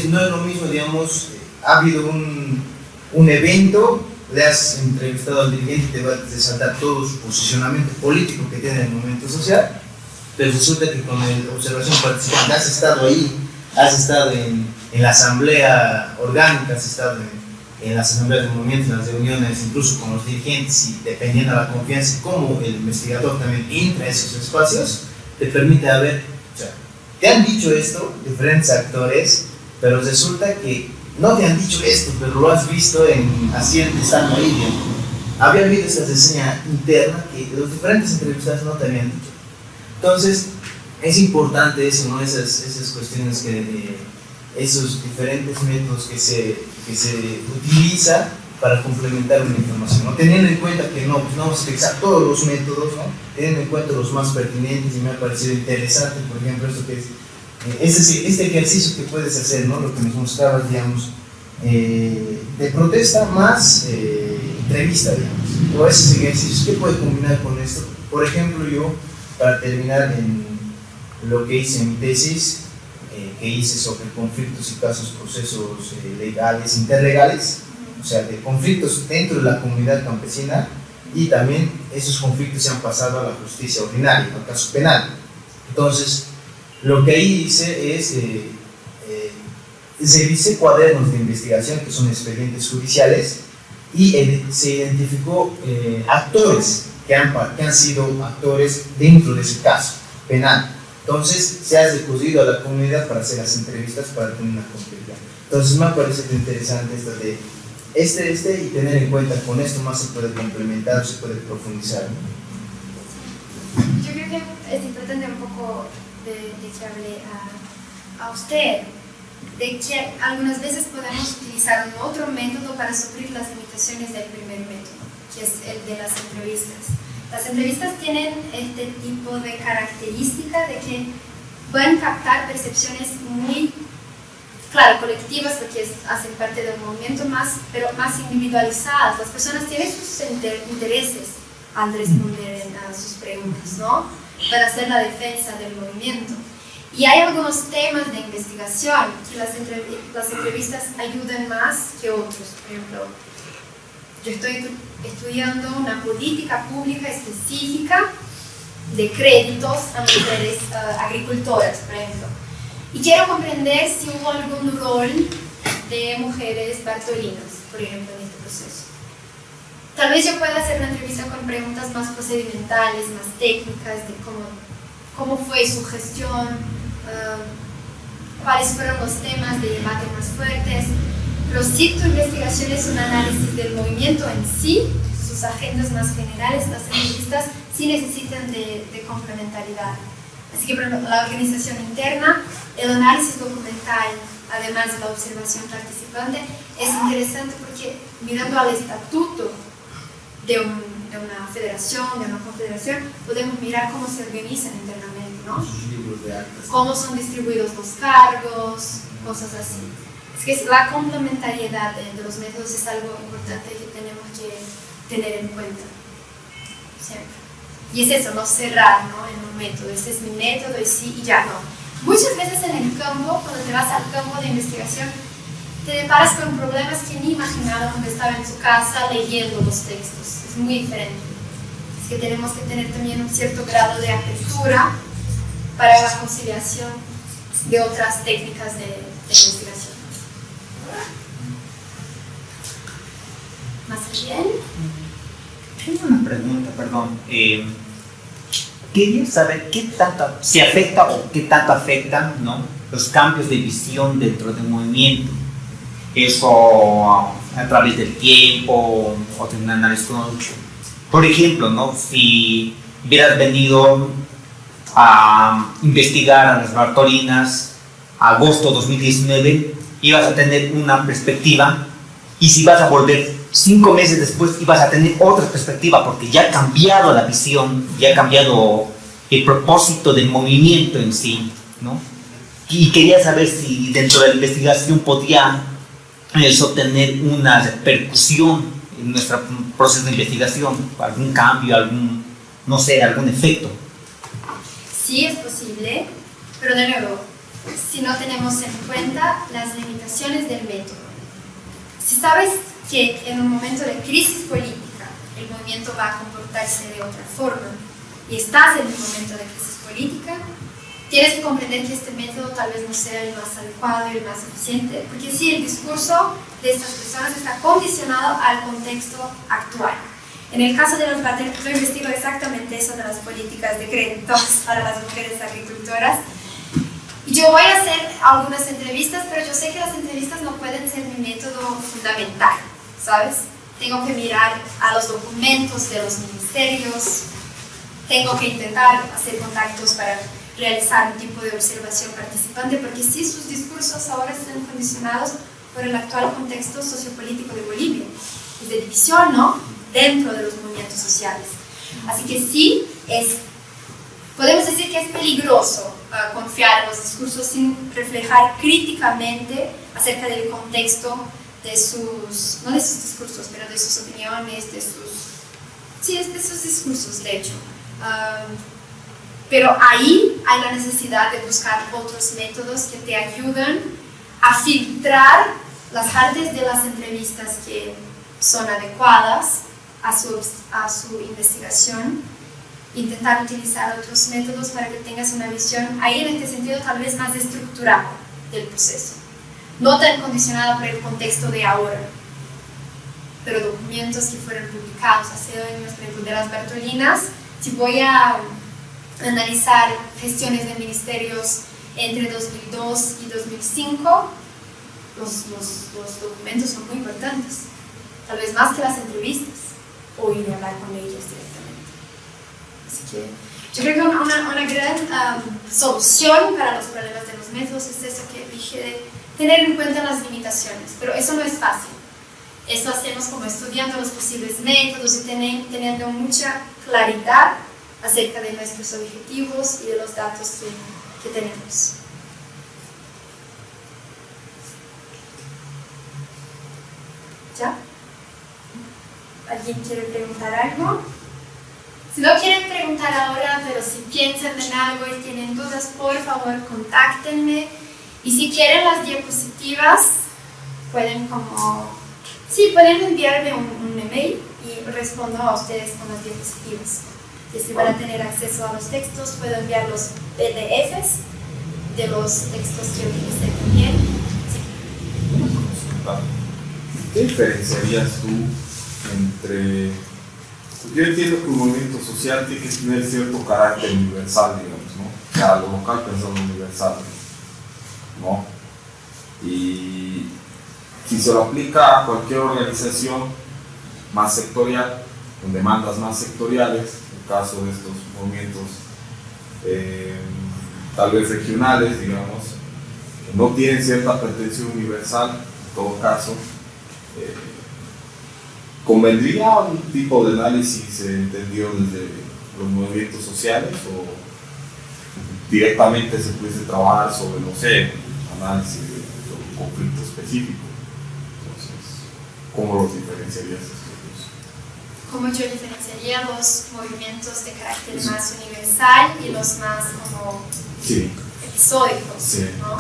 No es lo mismo, digamos, ha habido un evento, le has entrevistado al dirigente y te va a resaltar todo su posicionamiento político que tiene en el movimiento social, pero resulta que con la observación participante has estado ahí, has estado en la asamblea orgánica, has estado en las asambleas de movimiento, en las reuniones, incluso con los dirigentes, y dependiendo de la confianza, como el investigador también entra a esos espacios, te permite ver, o sea, te han dicho esto diferentes actores, pero resulta que no te han dicho esto, pero lo has visto estando ahí, digamos. Había habido esa reseña interna que los diferentes entrevistados no te habían dicho. Entonces, es importante eso, ¿no? Esas cuestiones esos diferentes métodos que se utiliza para complementar una información, ¿no? Teniendo en cuenta que no vamos a utilizar todos los métodos, ¿no? Teniendo en cuenta los más pertinentes, y me ha parecido interesante, por ejemplo, esto que es este ejercicio que puedes hacer, ¿no? Lo que nos mostrabas, digamos, de protesta más entrevista, digamos, o esos ejercicios, ¿qué puede combinar con esto? Por ejemplo, yo, para terminar en lo que hice en mi tesis, que hice sobre conflictos y casos, procesos legales, interlegales, o sea, de conflictos dentro de la comunidad campesina, y también esos conflictos se han pasado a la justicia ordinaria, al caso penal. Entonces, lo que ahí hice es revisé cuadernos de investigación que son expedientes judiciales y se identificó actores que han sido actores dentro de ese caso penal. Entonces se ha recurrido a la comunidad para hacer las entrevistas para tener una complejidad. Entonces me parece interesante esta de y tener en cuenta con esto más se puede complementar, se puede profundizar, ¿no? Yo creo que es importante un poco de que hable a usted, de que algunas veces podemos utilizar un otro método para suplir las limitaciones del primer método, que es el de las entrevistas. Las entrevistas tienen este tipo de característica de que pueden captar percepciones muy, claro, colectivas, porque hacen parte del movimiento pero más individualizadas. Las personas tienen sus intereses al responder a sus preguntas, ¿no? Para hacer la defensa del movimiento. Y hay algunos temas de investigación que las entrevistas ayudan más que otros. Por ejemplo, yo estoy estudiando una política pública específica de créditos a mujeres agricultoras, por ejemplo. Y quiero comprender si hubo algún rol de mujeres bartolinas, por ejemplo, en este proceso. Tal vez yo pueda hacer una entrevista con preguntas más procedimentales, más técnicas, de cómo fue su gestión, cuáles fueron los temas de debate más fuertes. Pero si tu investigación es un análisis del movimiento en sí, sus agendas más generales, las entrevistas sí necesitan de complementariedad. Así que, por ejemplo, la organización interna, el análisis documental, además de la observación participante, es interesante porque mirando al estatuto de una federación, de una confederación, podemos mirar cómo se organizan internamente, ¿no? Sus libros de actas. Cómo son distribuidos los cargos, cosas así. Es que la complementariedad de los métodos es algo importante que tenemos que tener en cuenta siempre. Y es eso, no cerrar, ¿no?, en un método. Este es mi método y sí y ya, no. Muchas veces en el campo, cuando te vas al campo de investigación, te deparas con problemas que ni imaginaba cuando estaba en su casa leyendo los textos. Es muy diferente. Es que tenemos que tener también un cierto grado de apertura para la conciliación de otras técnicas de investigación. ¿Más bien? Tengo una pregunta, perdón. Quería saber qué tanto se afecta o qué tanto afectan, ¿no?, los cambios de visión dentro del movimiento. Eso a través del tiempo o de un análisis cronológico. Por ejemplo, ¿no?, si hubieras venido a investigar a las Bartolinas agosto 2019, ibas a tener una perspectiva, y si vas a volver 5 meses después ibas a tener otra perspectiva porque ya ha cambiado la visión, ya ha cambiado el propósito del movimiento en sí, ¿no? Y quería saber si dentro de la investigación podía eso tener una repercusión en nuestro proceso de investigación, algún cambio, algún efecto. Sí, es posible, pero de nuevo, si no tenemos en cuenta las limitaciones del método. Si sabes que en un momento de crisis política el movimiento va a comportarse de otra forma y estás en un momento de crisis política, tienes que comprender que este método tal vez no sea el más adecuado y el más eficiente, porque sí, el discurso de estas personas está condicionado al contexto actual. En el caso de los Bartolinas, yo investigo exactamente eso de las políticas de créditos para las mujeres agricultoras. Y yo voy a hacer algunas entrevistas, pero yo sé que las entrevistas no pueden ser mi método fundamental, ¿sabes? Tengo que mirar a los documentos de los ministerios, tengo que intentar hacer contactos para realizar un tipo de observación participante, porque sí, sus discursos ahora están condicionados por el actual contexto sociopolítico de Bolivia, es de división, ¿no?, dentro de los movimientos sociales. Así que sí, podemos decir que es peligroso confiar en los discursos sin reflejar críticamente acerca del contexto de sus, no de sus discursos, pero de sus opiniones, de sus discursos, de hecho. Pero ahí hay la necesidad de buscar otros métodos que te ayudan a filtrar las partes de las entrevistas que son adecuadas a su investigación, intentar utilizar otros métodos para que tengas una visión, ahí en este sentido tal vez más estructurada del proceso. no tan condicionada por el contexto de ahora, pero documentos que fueron publicados hace años, por ejemplo, de las Bartolinas. Si voy a analizar gestiones de ministerios entre 2002 y 2005, los documentos son muy importantes, tal vez más que las entrevistas, o ir a hablar con ellos directamente. Así que yo creo que una gran solución para los problemas de los métodos es eso que dije, de tener en cuenta las limitaciones, pero eso no es fácil. Eso hacemos como estudiando los posibles métodos y teniendo mucha claridad acerca de nuestros objetivos y de los datos que tenemos. ¿Ya? ¿Alguien quiere preguntar algo? Si no quieren preguntar ahora, pero si piensan en algo y tienen dudas, por favor, contáctenme. Y si quieren las diapositivas, pueden enviarme un email y respondo a ustedes con las diapositivas. Y si van a tener acceso a los textos, puedo enviar los PDFs de los textos que utilicé también. ¿Qué diferenciarías tú entre... Yo entiendo que un movimiento social tiene que tener cierto carácter universal, digamos, ¿no? Que a lo local pensando universal, ¿no? Y si se lo aplica a cualquier organización más sectorial, con demandas más sectoriales, en el caso de estos movimientos tal vez regionales, digamos, que no tienen cierta pretensión universal, en todo caso, ¿convendría un tipo de análisis entendido desde los movimientos sociales o directamente se pudiese trabajar sobre, no sé, análisis de un conflicto específico? Entonces, ¿cómo los diferenciarías estos dos? ¿Cómo yo diferenciaría los movimientos de carácter más universal y los más como episódicos? ¿No?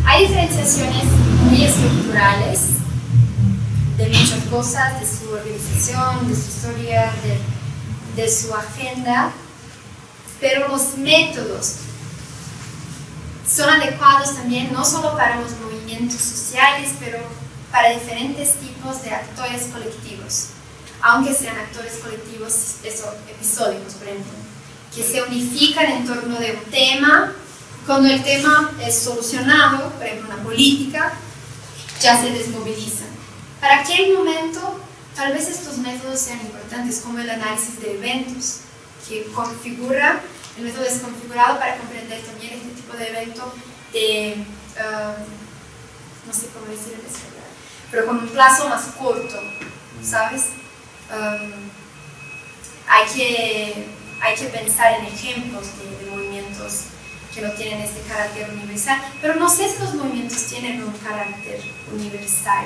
Hay diferenciaciones muy estructurales de muchas cosas, de su organización, de su historia, de su agenda, pero los métodos son adecuados también no solo para los movimientos sociales, pero para diferentes tipos de actores colectivos, aunque sean actores colectivos episódicos, por ejemplo, que se unifican en torno de un tema. Cuando el tema es solucionado, por ejemplo una política, ya se desmovilizan. Para aquel momento, tal vez estos métodos sean importantes, como el análisis de eventos, que configura, el método es configurado para comprender también este tipo de evento de, no sé cómo decir en español, pero con un plazo más corto, ¿sabes? Hay que pensar en ejemplos de movimientos que no tienen este carácter universal, pero no sé si los movimientos tienen un carácter universal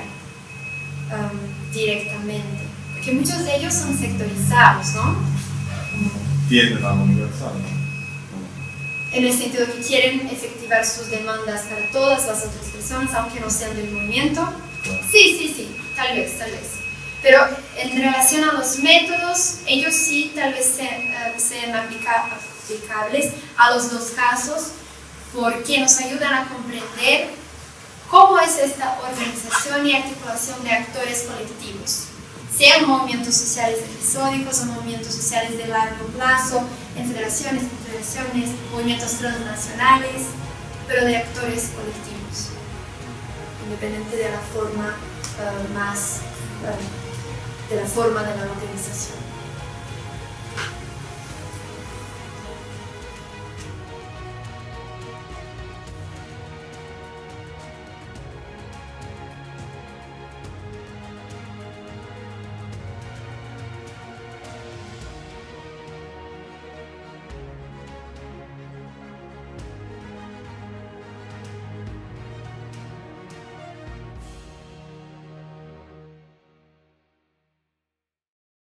directamente, porque muchos de ellos son sectorizados, ¿no? Tienden a lo universal, ¿no? En el sentido que quieren efectivar sus demandas para todas las otras personas, aunque no sean del movimiento. Claro. Sí, tal vez. Pero en relación a los métodos, ellos sí tal vez sean aplicables a los dos casos, porque nos ayudan a comprender cómo es esta organización y articulación de actores colectivos, sean movimientos sociales episódicos o movimientos sociales de largo plazo, en federaciones, movimientos transnacionales, pero de actores colectivos, independiente de la forma de la organización.